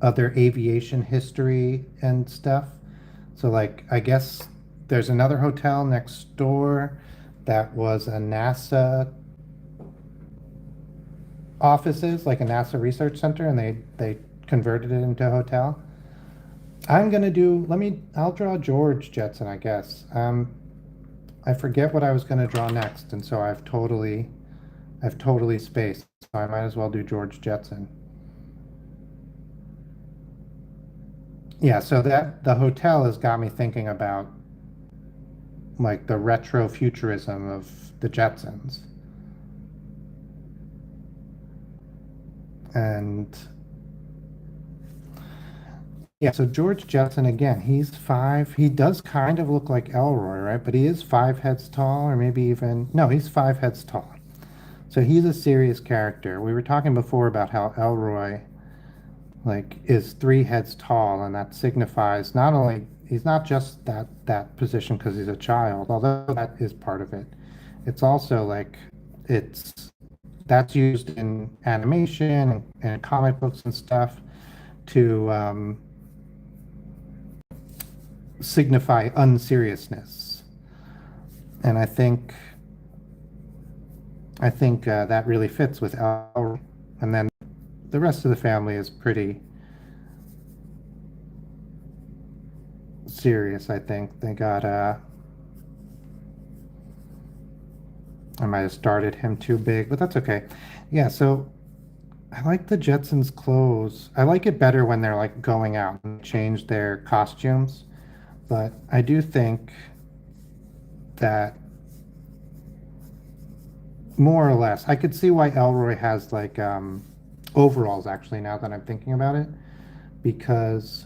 other aviation history and stuff. So like I guess there's another hotel next door that was a NASA offices, like a NASA research center, and they converted it into a hotel. I'm gonna do, I'll draw George Jetson, I guess. I forget what I was gonna draw next, and so I've totally I've totally spaced, so I might as well do George Jetson. Yeah, so that the hotel has got me thinking about like the retro futurism of the Jetsons. And yeah, so George Jetson again, he's five. He does kind of look like Elroy, right? But he is 5 heads tall, or maybe even no, he's 5 heads tall. So he's a serious character. We were talking before about how Elroy like is 3 heads tall, and that signifies not only he's not just that position because he's a child, although that is part of it. It's also like it's that's used in animation and comic books and stuff to signify unseriousness. And I think that really fits with Elroy. And then the rest of the family is pretty serious, I think. They got I might have started him too big, but that's okay. Yeah, so I like the Jetsons' clothes. I like it better when they're like going out and change their costumes, but I do think that more or less, I could see why Elroy has like overalls actually now that I'm thinking about it, because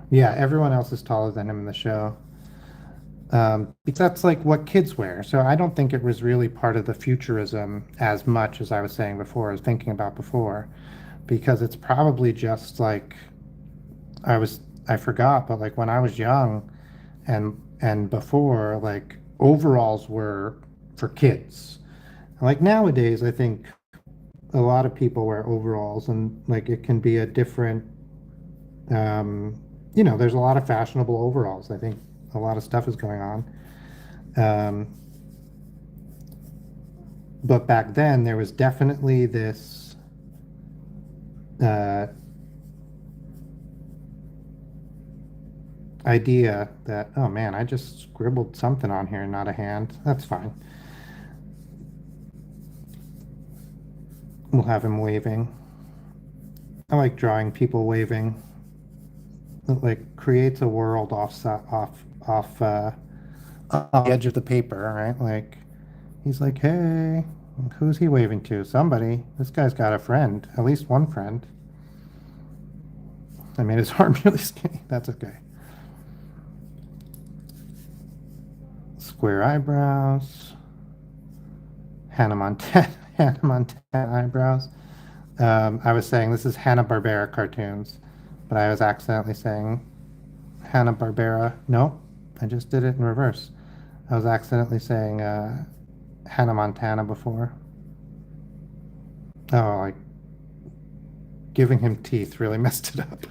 yeah, everyone else is taller than him in the show. Because that's like what kids wear. So I don't think it was really part of the futurism as much as I was saying before, as thinking about before, because it's probably just like I forgot, but like when I was young and before, like overalls were for kids. Like nowadays, I think a lot of people wear overalls, and like it can be a different, there's a lot of fashionable overalls. I think a lot of stuff is going on. Um, but back then, there was definitely this uh, idea that, oh man, I just scribbled something on here, not a hand. That's fine. We'll have him waving. I like drawing people waving. It like creates a world off the edge of the paper, right? Like he's like, hey, who's he waving to? Somebody. This guy's got a friend, at least one friend. I made his arm really skinny. That's okay. Square eyebrows. Hannah Montana. Hannah Montana eyebrows. I was saying this is Hanna-Barbera cartoons, but I was accidentally saying Hanna-Barbera. No, I just did it in reverse. I was accidentally saying Hannah Montana before. Oh, like giving him teeth really messed it up.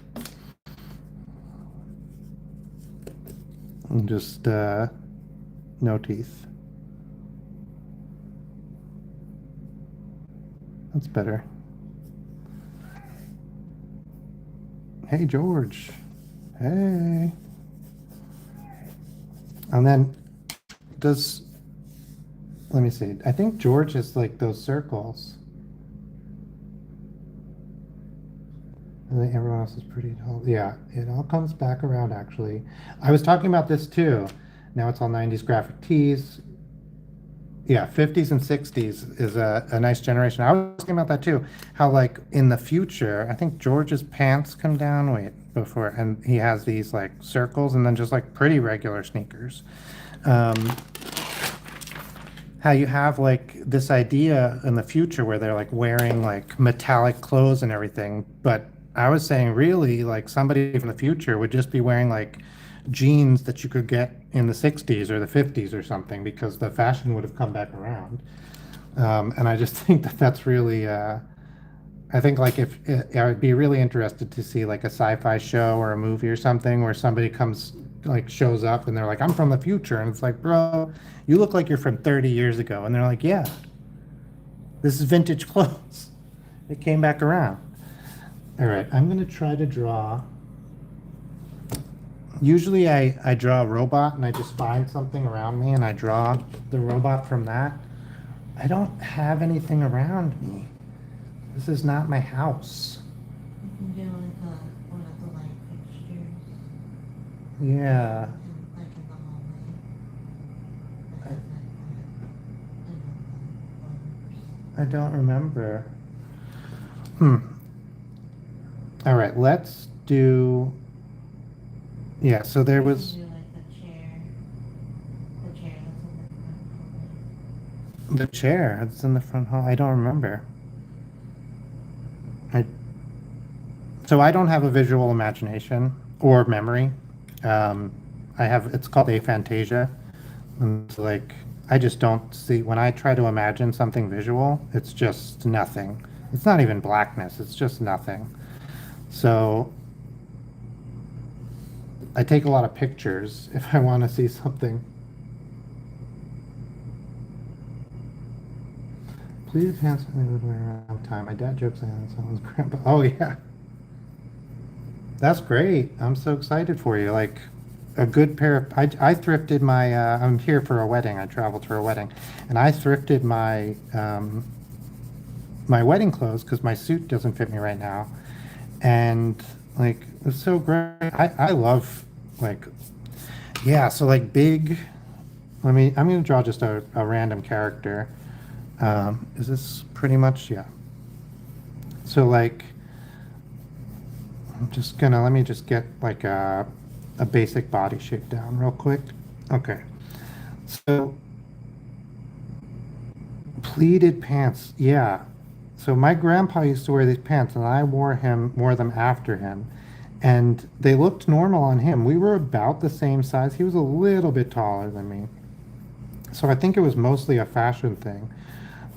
And just no teeth. That's better. Hey, George. Hey. And then let me see. I think George is like those circles. I think everyone else is pretty tall. Yeah, it all comes back around actually. I was talking about this too. Now it's all 90s graphic tees. Yeah, 50s and 60s is a nice generation. I was thinking about that too. How like in the future, I think George's pants come down, before, and he has these like circles and then just like pretty regular sneakers. How you have like this idea in the future where they're like wearing like metallic clothes and everything, but I was saying really like somebody from the future would just be wearing like jeans that you could get in the 60s or the 50s or something because the fashion would have come back around. And I just think that that's really, I think like if I would be really interested to see like a sci-fi show or a movie or something where somebody comes like shows up and they're like, I'm from the future. And it's like, bro, you look like you're from 30 years ago. And they're like, yeah, this is vintage clothes. It came back around. All right, I'm going to try to draw. Usually I draw a robot and I just find something around me and I draw the robot from that. I don't have anything around me. This is not my house.
You can do like one of the light fixtures.
Yeah.
Like in the hallway. Like that,
I don't remember. All right, let's do. Yeah, so there was
do like the chair that's in the front hallway.
the chair that's in the front hall. I don't remember. I So I don't have a visual imagination or memory. Um, I have, it's called aphantasia. And it's like, I just don't see, when I try to imagine something visual, it's just nothing. It's not even blackness, it's just nothing. So I take a lot of pictures if I want to see something. Please handsomely would wear around time. My dad jokes I had someone's grandpa. Oh yeah. That's great. I'm so excited for you. Like a good pair of, I thrifted my, I'm here for a wedding. I traveled for a wedding and I thrifted my, my wedding clothes because my suit doesn't fit me right now. And like, it's so great. I love like, yeah. So like big, I'm going to draw just a random character. Is this pretty much, yeah. So like, I'm just gonna, let me just get like a basic body shape down real quick. Okay. So pleated pants, yeah. So my grandpa used to wear these pants and I wore them after him. And they looked normal on him. We were about the same size. He was a little bit taller than me. So I think it was mostly a fashion thing.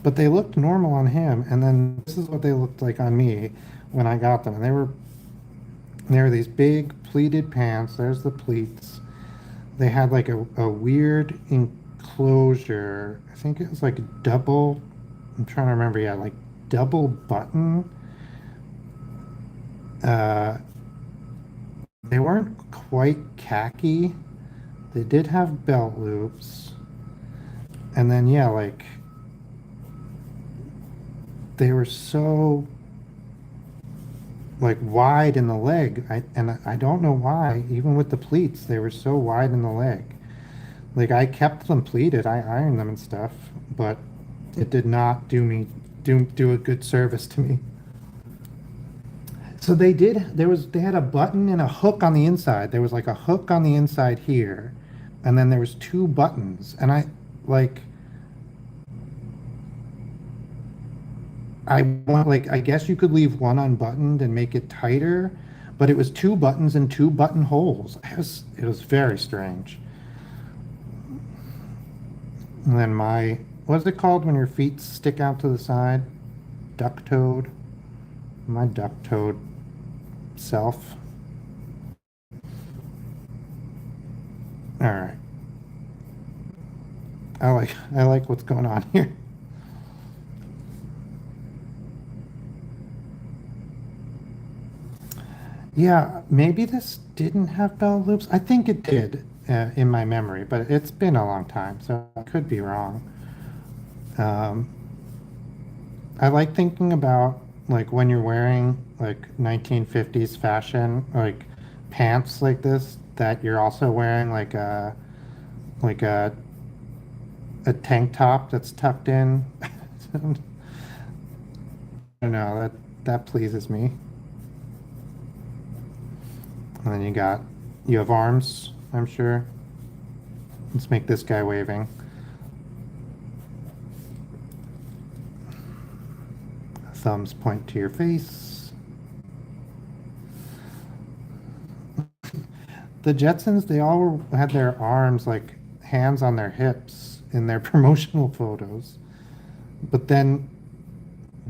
But they looked normal on him. And then this is what they looked like on me when I got them. And they were these big pleated pants. There's the pleats. They had like a weird enclosure. I think it was like double, I'm trying to remember, yeah, like double button. They weren't quite khaki. They did have belt loops. And then, yeah, like they were so like wide in the leg. I don't know why, even with the pleats, they were so wide in the leg. Like I kept them pleated, I ironed them and stuff, but it did not do a good service to me. So they had a button and a hook on the inside. There was like a hook on the inside here, and then there was two buttons. And like I guess you could leave one unbuttoned and make it tighter, but it was two buttons and two buttonholes. It was very strange. And then what's it called when your feet stick out to the side? Duck-toed. My duck-toed self. All right. I like what's going on here. Yeah, maybe this didn't have belt loops. I think it did in my memory, but it's been a long time, so I could be wrong. Um, I like thinking about like when you're wearing like 1950s fashion, like pants like this, that you're also wearing like a tank top that's tucked in. I don't know, that pleases me. And then you have arms, I'm sure. Let's make this guy waving. Thumbs point to your face. The Jetsons, they all had their arms like hands on their hips in their promotional photos. But then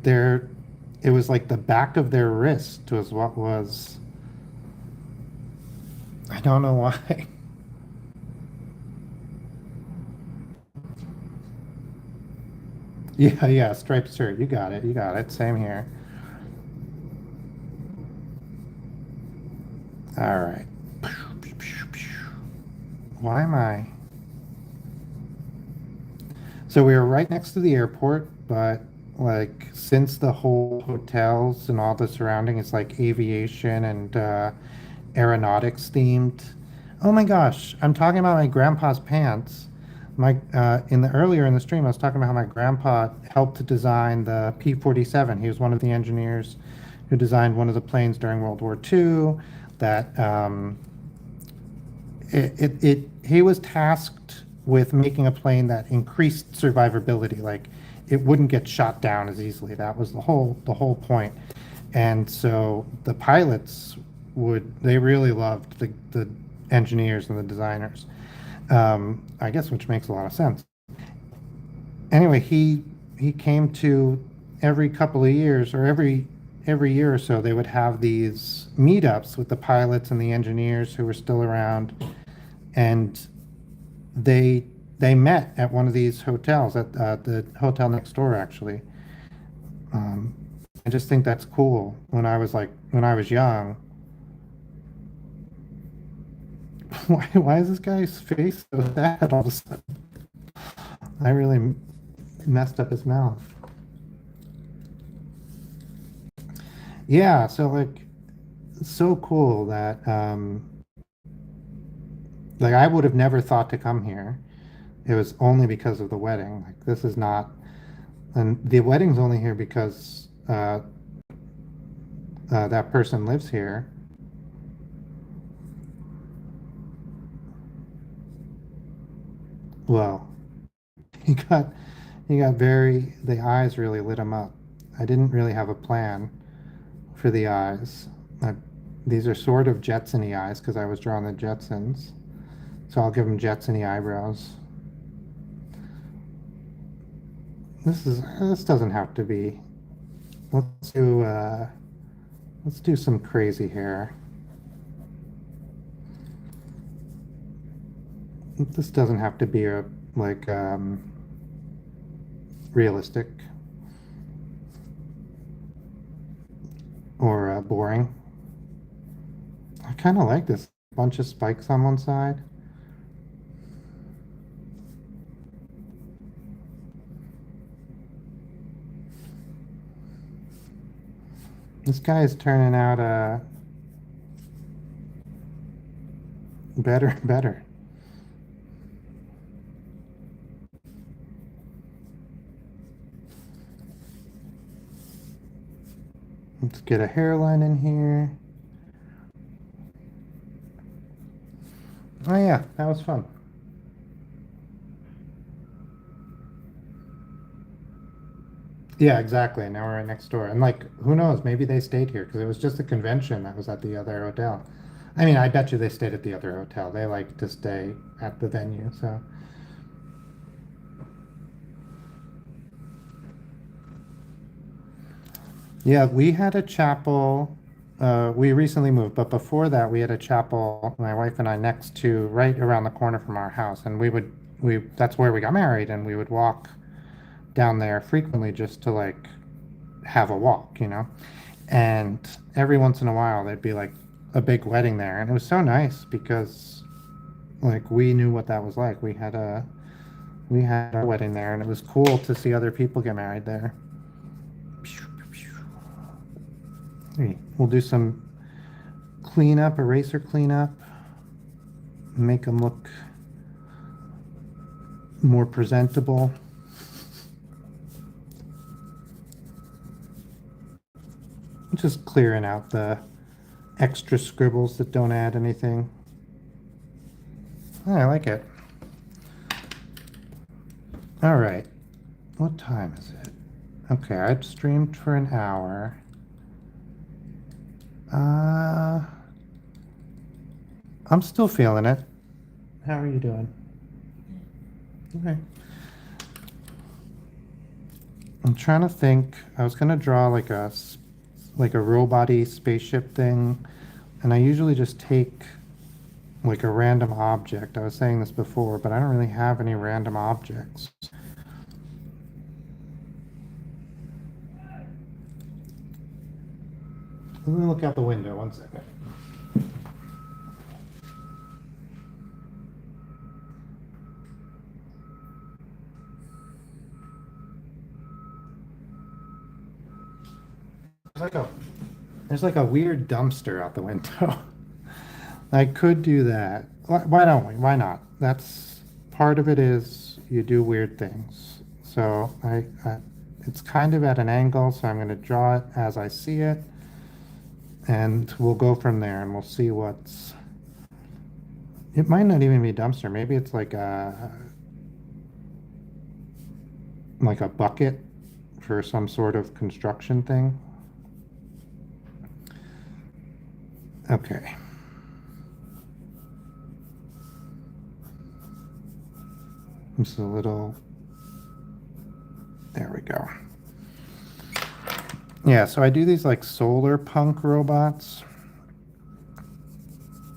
it was like the back of their wrist was what was, I don't know why. Yeah, yeah, striped shirt. You got it. You got it. Same here. All right. Why am I? So we were right next to the airport, but like since the whole hotels and all the surrounding is like aviation and aeronautics themed. Oh my gosh, I'm talking about my grandpa's pants. My in the earlier in the stream, I was talking about how my grandpa helped to design the P-47. He was one of the engineers who designed one of the planes during World War II. That he was tasked with making a plane that increased survivability, like it wouldn't get shot down as easily. That was the whole point. And so the pilots they really loved the engineers and the designers. I guess, which makes a lot of sense. Anyway, he came to every couple of years or every year or so they would have these meetups with the pilots and the engineers who were still around, and they they met at one of these hotels at the hotel next door actually. Um, I just think that's cool. When I was young, why is this guy's face so sad all of a sudden? I really messed up his mouth. Yeah, so like it's so cool that like I would have never thought to come here. It was only because of the wedding. Like this is not, and the wedding's only here because that person lives here. Well, he got the eyes really lit him up. I didn't really have a plan for the eyes. I, these are sort of Jetson-y eyes because I was drawing the Jetsons. So I'll give him Jetson-y eyebrows. This doesn't have to be. Let's do some crazy hair. This doesn't have to be a like realistic or boring. I kind of like this bunch of spikes on one side. This guy is turning out better and better. Let's get a hairline in here. Oh yeah, that was fun. Yeah, exactly. Now we're right next door. And like, who knows? Maybe they stayed here because it was just a convention that was at the other hotel. I mean, I bet you they stayed at the other hotel. They like to stay at the venue, so. Yeah, we had a chapel. We recently moved, but before that, we had a chapel, my wife and I, next to right around the corner from our house, and that's where we got married, and we would walk down there frequently just to like have a walk, you know. And every once in a while, there'd be like a big wedding there, and it was so nice because like we knew what that was like. We had our wedding there, and it was cool to see other people get married there. We'll do some cleanup, eraser cleanup, make them look more presentable. Just clearing out the extra scribbles that don't add anything. Oh, I like it. All right. What time is it? Okay, I've streamed for an hour. I'm still feeling it. How are you doing? Okay. I'm trying to think. I was gonna draw like a robot-y spaceship thing, and I usually just take like a random object. I was saying this before, but I don't really have any random objects. Let me look out the window 1 second. like a there's like a weird dumpster out the window. I could do that. Why don't we? Why not? That's part of it is you do weird things. So it's kind of at an angle, so I'm going to draw it as I see it, and we'll go from there, and we'll see what's. It might not even be a dumpster. Maybe it's like a bucket for some sort of construction thing. Okay. Just a little. There we go. Yeah, so I do these like solar punk robots.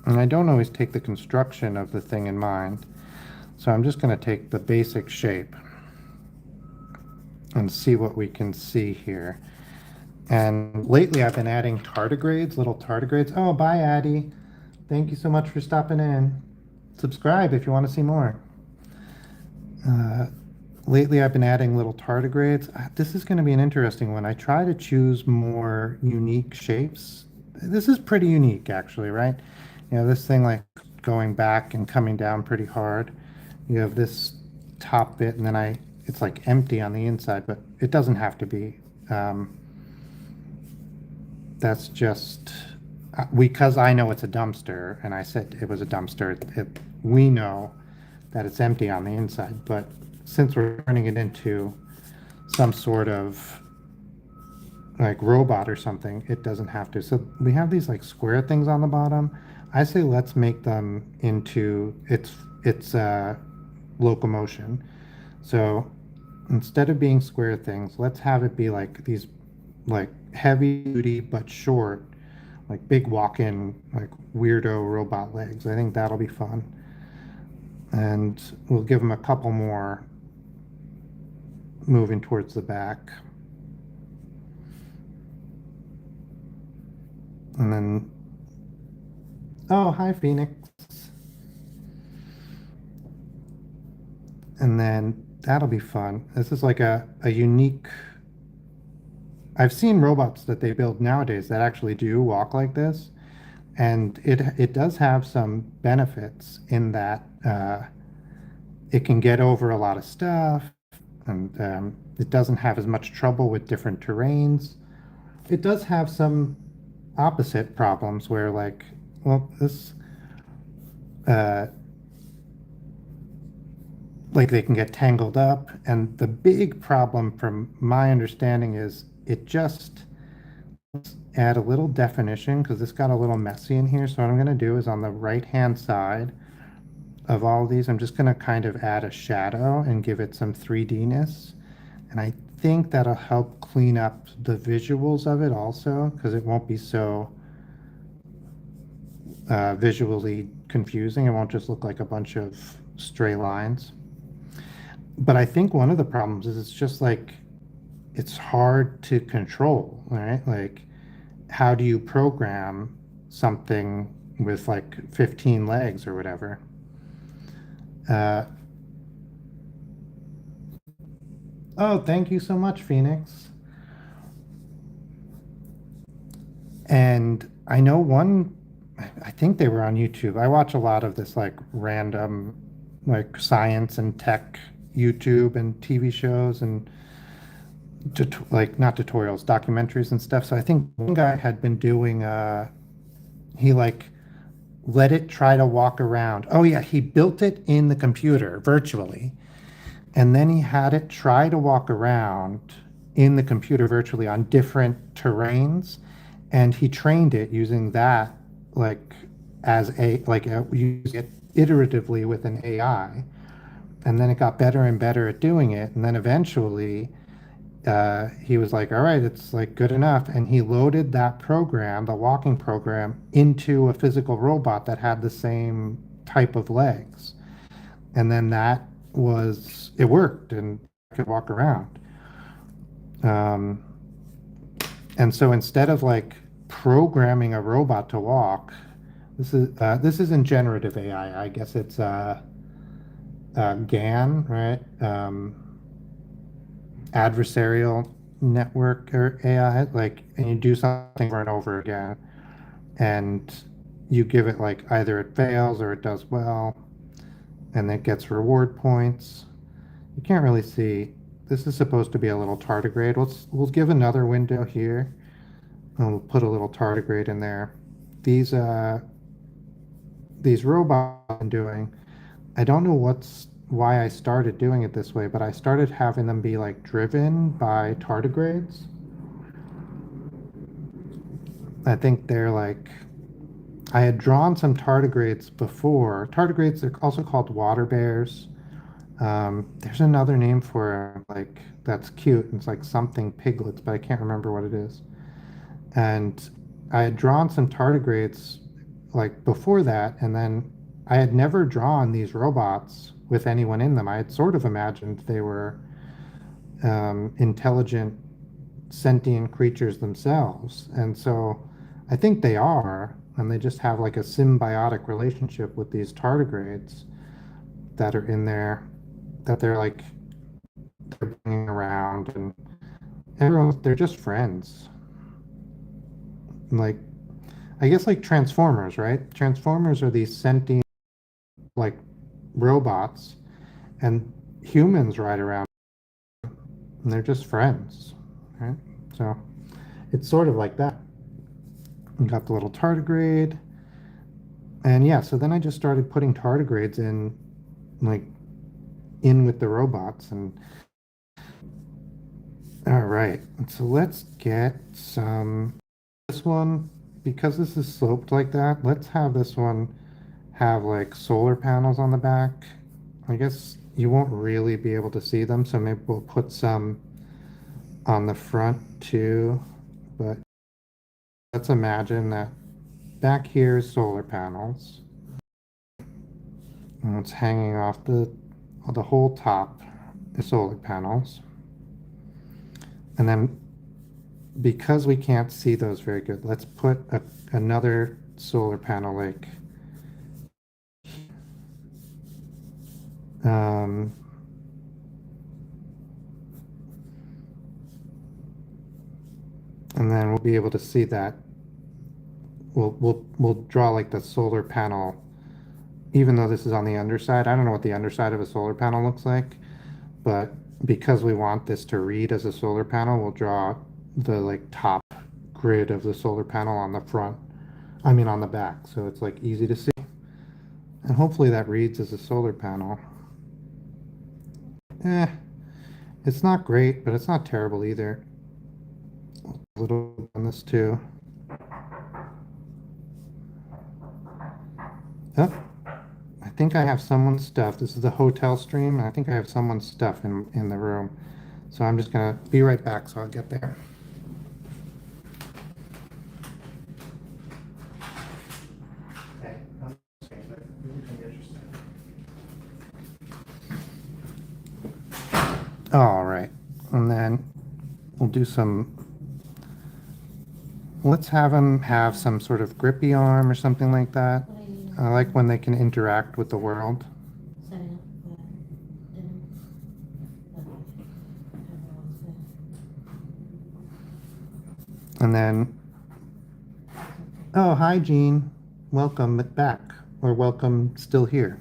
And I don't always take the construction of the thing in mind. So I'm just going to take the basic shape and see what we can see here. And lately I've been adding tardigrades, little tardigrades. Oh, bye, Addie. Thank you so much for stopping in. Subscribe if you want to see more. Lately I've been adding little tardigrades. This is going to be an interesting one. I try to choose more unique shapes. This is pretty unique, actually, right? You know, this thing like going back and coming down pretty hard. You have this top bit, and then it's like empty on the inside, but it doesn't have to be. That's just because I know it's a dumpster, and I said it was a dumpster. We know that it's empty on the inside, but since we're turning it into some sort of like robot or something, it doesn't have to. So we have these like square things on the bottom. I say let's make them into its locomotion. So instead of being square things, let's have it be like these like heavy duty but short, like big walk-in like weirdo robot legs. I think that'll be fun. And we'll give them a couple more moving towards the back. And then, oh, hi, Phoenix. And then that'll be fun. This is like a unique. I've seen robots that they build nowadays that actually do walk like this. And it does have some benefits in that it can get over a lot of stuff, and it doesn't have as much trouble with different terrains. It does have some opposite problems where, like, well, this, like they can get tangled up, and the big problem, from my understanding, is it just add a little definition because this got a little messy in here. So what I'm going to do is on the right-hand side of all of these, I'm just going to kind of add a shadow and give it some 3D-ness. And I think that'll help clean up the visuals of it also, because it won't be so visually confusing. It won't just look like a bunch of stray lines. But I think one of the problems is it's just like, it's hard to control, right? Like, how do you program something with like 15 legs or whatever? Oh, thank you so much, Phoenix. And I know I think they were on YouTube. I watch a lot of this like random like science and tech YouTube and TV shows and like not tutorials, documentaries and stuff. So I think one guy had been doing he like let it try to walk around. Oh yeah, he built it in the computer virtually. And then he had it try to walk around in the computer virtually on different terrains. And he trained it using that like using it iteratively with an AI. And then it got better and better at doing it. And then eventually he was like, all right, it's like good enough. And he loaded that program, the walking program, into a physical robot that had the same type of legs. And then it worked and could walk around. And so instead of like programming a robot to walk, this isn't generative AI. I guess it's GAN, right? Adversarial network or AI, like, and you do something over and over again, and you give it like either it fails or it does well, and it gets reward points. You can't really see. This is supposed to be a little tardigrade. We'll give another window here, and we'll put a little tardigrade in there. These uh these robots I'm doing, I don't know why I started doing it this way, but I started having them be like driven by tardigrades. I think they're like I had drawn some tardigrades before. Tardigrades are also called water bears. There's another name for 'em, like that's cute. It's like something piglets, but I can't remember what it is. And I had drawn some tardigrades like before that, and then I had never drawn these robots with anyone in them. I had sort of imagined they were intelligent, sentient creatures themselves, and so I think they are, and they just have like a symbiotic relationship with these tardigrades that are in there, that they're bringing around, and they're just friends. Like I guess like Transformers, right? Transformers are these sentient like robots, and humans ride around, and they're just friends, right? So it's sort of like that. We got the little tardigrade, and yeah. So then I just started putting tardigrades in, like in with the robots, and all right. So let's get some. This one, because this is sloped like that, let's have this one have like solar panels on the back. I guess you won't really be able to see them, so maybe we'll put some on the front too. But let's imagine that back here is solar panels, and it's hanging off the whole top is solar panels. And then because we can't see those very good, let's put another solar panel like um, and then we'll be able to see that. We'll draw like the solar panel, even though this is on the underside. I don't know what the underside of a solar panel looks like, but because we want this to read as a solar panel, we'll draw the like top grid of the solar panel on the front. I mean on the back, so it's like easy to see. And hopefully that reads as a solar panel. Eh, it's not great, but it's not terrible either. A little on this too. Oh, I think I have someone's stuff. This is the hotel stream. I think I have someone's stuff in the room. So I'm just gonna be right back, so I'll get there. Okay, all right, and then we'll do some. Let's have them have some sort of grippy arm or something like that. I like when they can interact with the world.
Setting up for dinner.
And then, oh, hi, Jean. Welcome back, or welcome still here.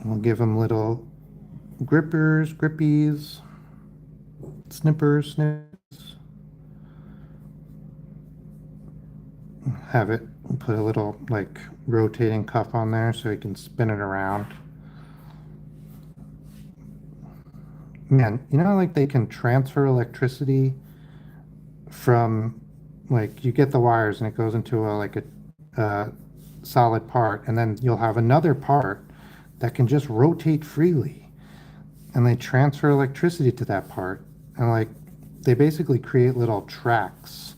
We'll give them little grippers, grippies, snippers, snips. Have it put a little like rotating cuff on there so you can spin it around. Man, you know, like they can transfer electricity from, like, you get the wires and it goes into a solid part, and then you'll have another part that can just rotate freely, and they transfer electricity to that part, and like they basically create little tracks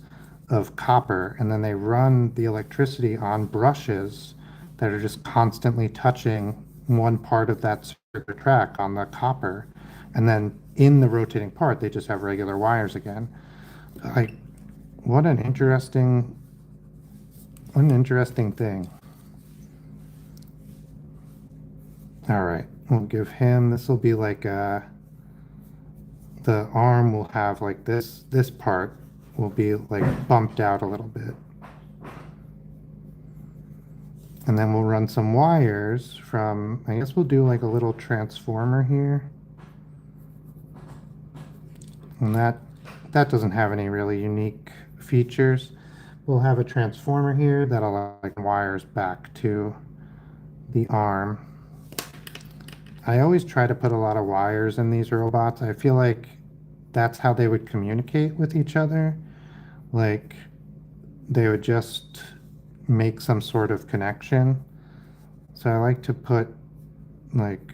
of copper, and then they run the electricity on brushes that are just constantly touching one part of that circular track on the copper, and then in the rotating part they just have regular wires again. Like, what an interesting thing. All right, we'll give him, this will be like a the arm will have like this part will be like bumped out a little bit. And then we'll run some wires from, I guess we'll do like a little transformer here. And that doesn't have any really unique features. We'll have a transformer here that'll like wires back to the arm. I always try to put a lot of wires in these robots. I feel like that's how they would communicate with each other. Like they would just make some sort of connection. So I like to put like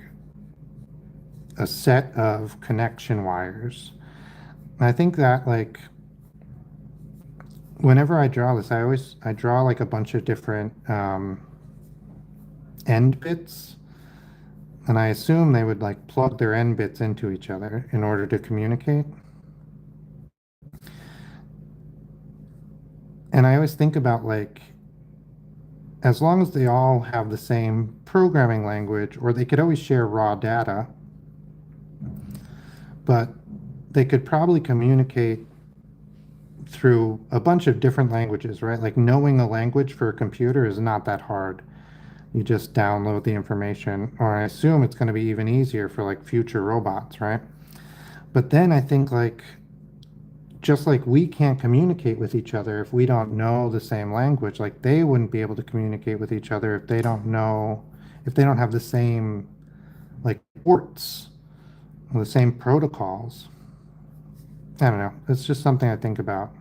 a set of connection wires. And I think that like whenever I draw this, I draw like a bunch of different end bits, and I assume they would like plug their end bits into each other in order to communicate. And I always think about like, as long as they all have the same programming language, or they could always share raw data, but they could probably communicate through a bunch of different languages, right? Like knowing a language for a computer is not that hard. You just download the information, or I assume it's going to be even easier for like future robots, right? But then I think like, just like we can't communicate with each other if we don't know the same language, like they wouldn't be able to communicate with each other if they don't know, if they don't have the same like ports or the same protocols. I don't know. It's just something I think about.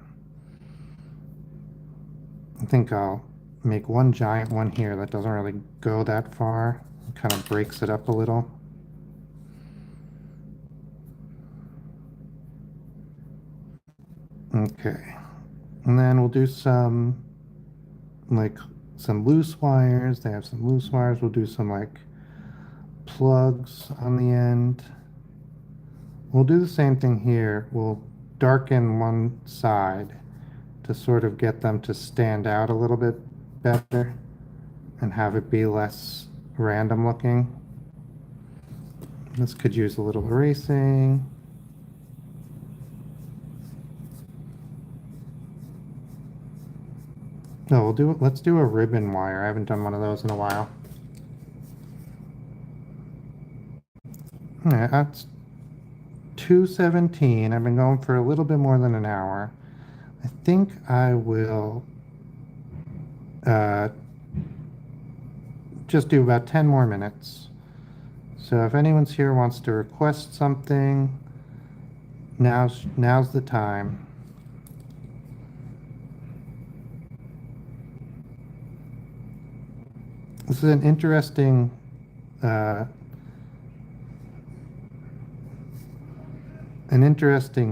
I think I'll make one giant one here that doesn't really go that far. It kind of breaks it up a little. Okay. And then we'll do some like some loose wires. They have some loose wires. We'll do some like plugs on the end. We'll do the same thing here. We'll darken one side to sort of get them to stand out a little bit better and have it be less random looking. This could use a little erasing. No, let's do a ribbon wire. I haven't done one of those in a while. All right, that's 2:17. I've been going for a little bit more than an hour. I think I will just do about 10 more minutes. So if anyone's here wants to request something, now's the time. This is an interesting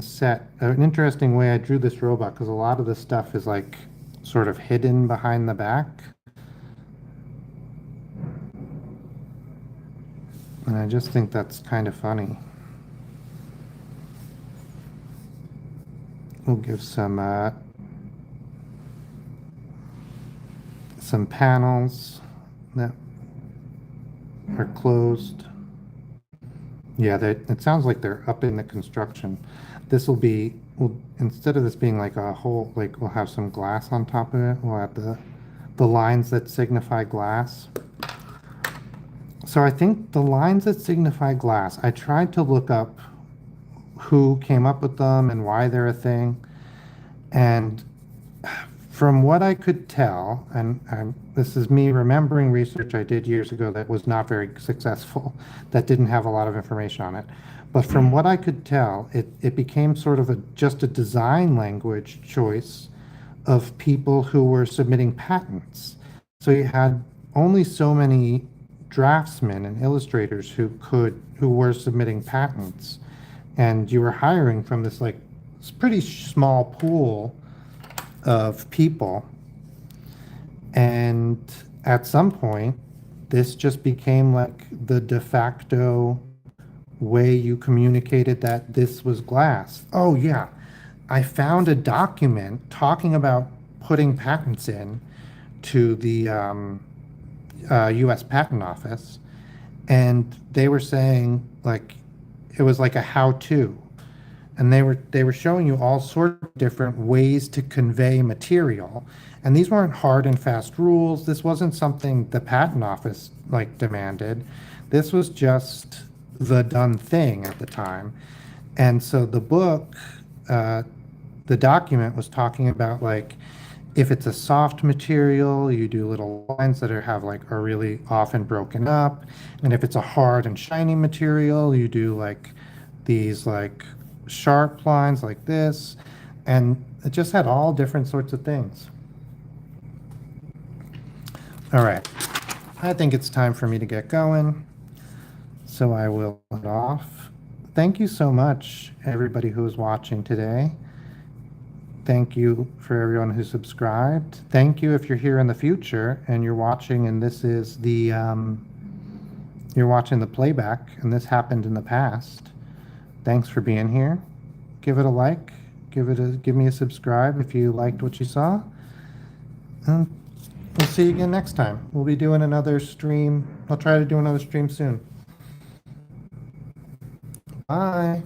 set, an interesting way I drew this robot, because a lot of this stuff is like sort of hidden behind the back. And I just think that's kind of funny. We'll give some panels that are closed. Yeah, it sounds like they're up in the construction. This will be, instead of this being like a whole, like we'll have some glass on top of it. We'll have the lines that signify glass. So I think the lines that signify glass, I tried to look up who came up with them and why they're a thing. And from what I could tell, and this is me remembering research I did years ago that was not very successful, that didn't have a lot of information on it. But from what I could tell, it became sort of just a design language choice of people who were submitting patents. So you had only so many draftsmen and illustrators who were submitting patents, and you were hiring from this like pretty small pool of people. And at some point, this just became like the de facto way you communicated that this was glass. Oh yeah, I found a document talking about putting patents in to the US Patent Office, and they were saying like it was like a how-to. and they were showing you all sorts of different ways to convey material. And these weren't hard and fast rules. This wasn't something the patent office like demanded. This was just the done thing at the time. And so the book, the document was talking about like if it's a soft material, you do little lines that are really often broken up. And if it's a hard and shiny material, you do like these like sharp lines like this. And it just had all different sorts of things. All right, I think it's time for me to get going. So I will head off. Thank you so much, everybody who is watching today. Thank you for everyone who subscribed. Thank you if you're here in the future and you're watching and this is the, you're watching the playback and this happened in the past. Thanks for being here. Give it a like, give me a subscribe if you liked what you saw. And we'll see you again next time. We'll be doing another stream. I'll try to do another stream soon. Bye.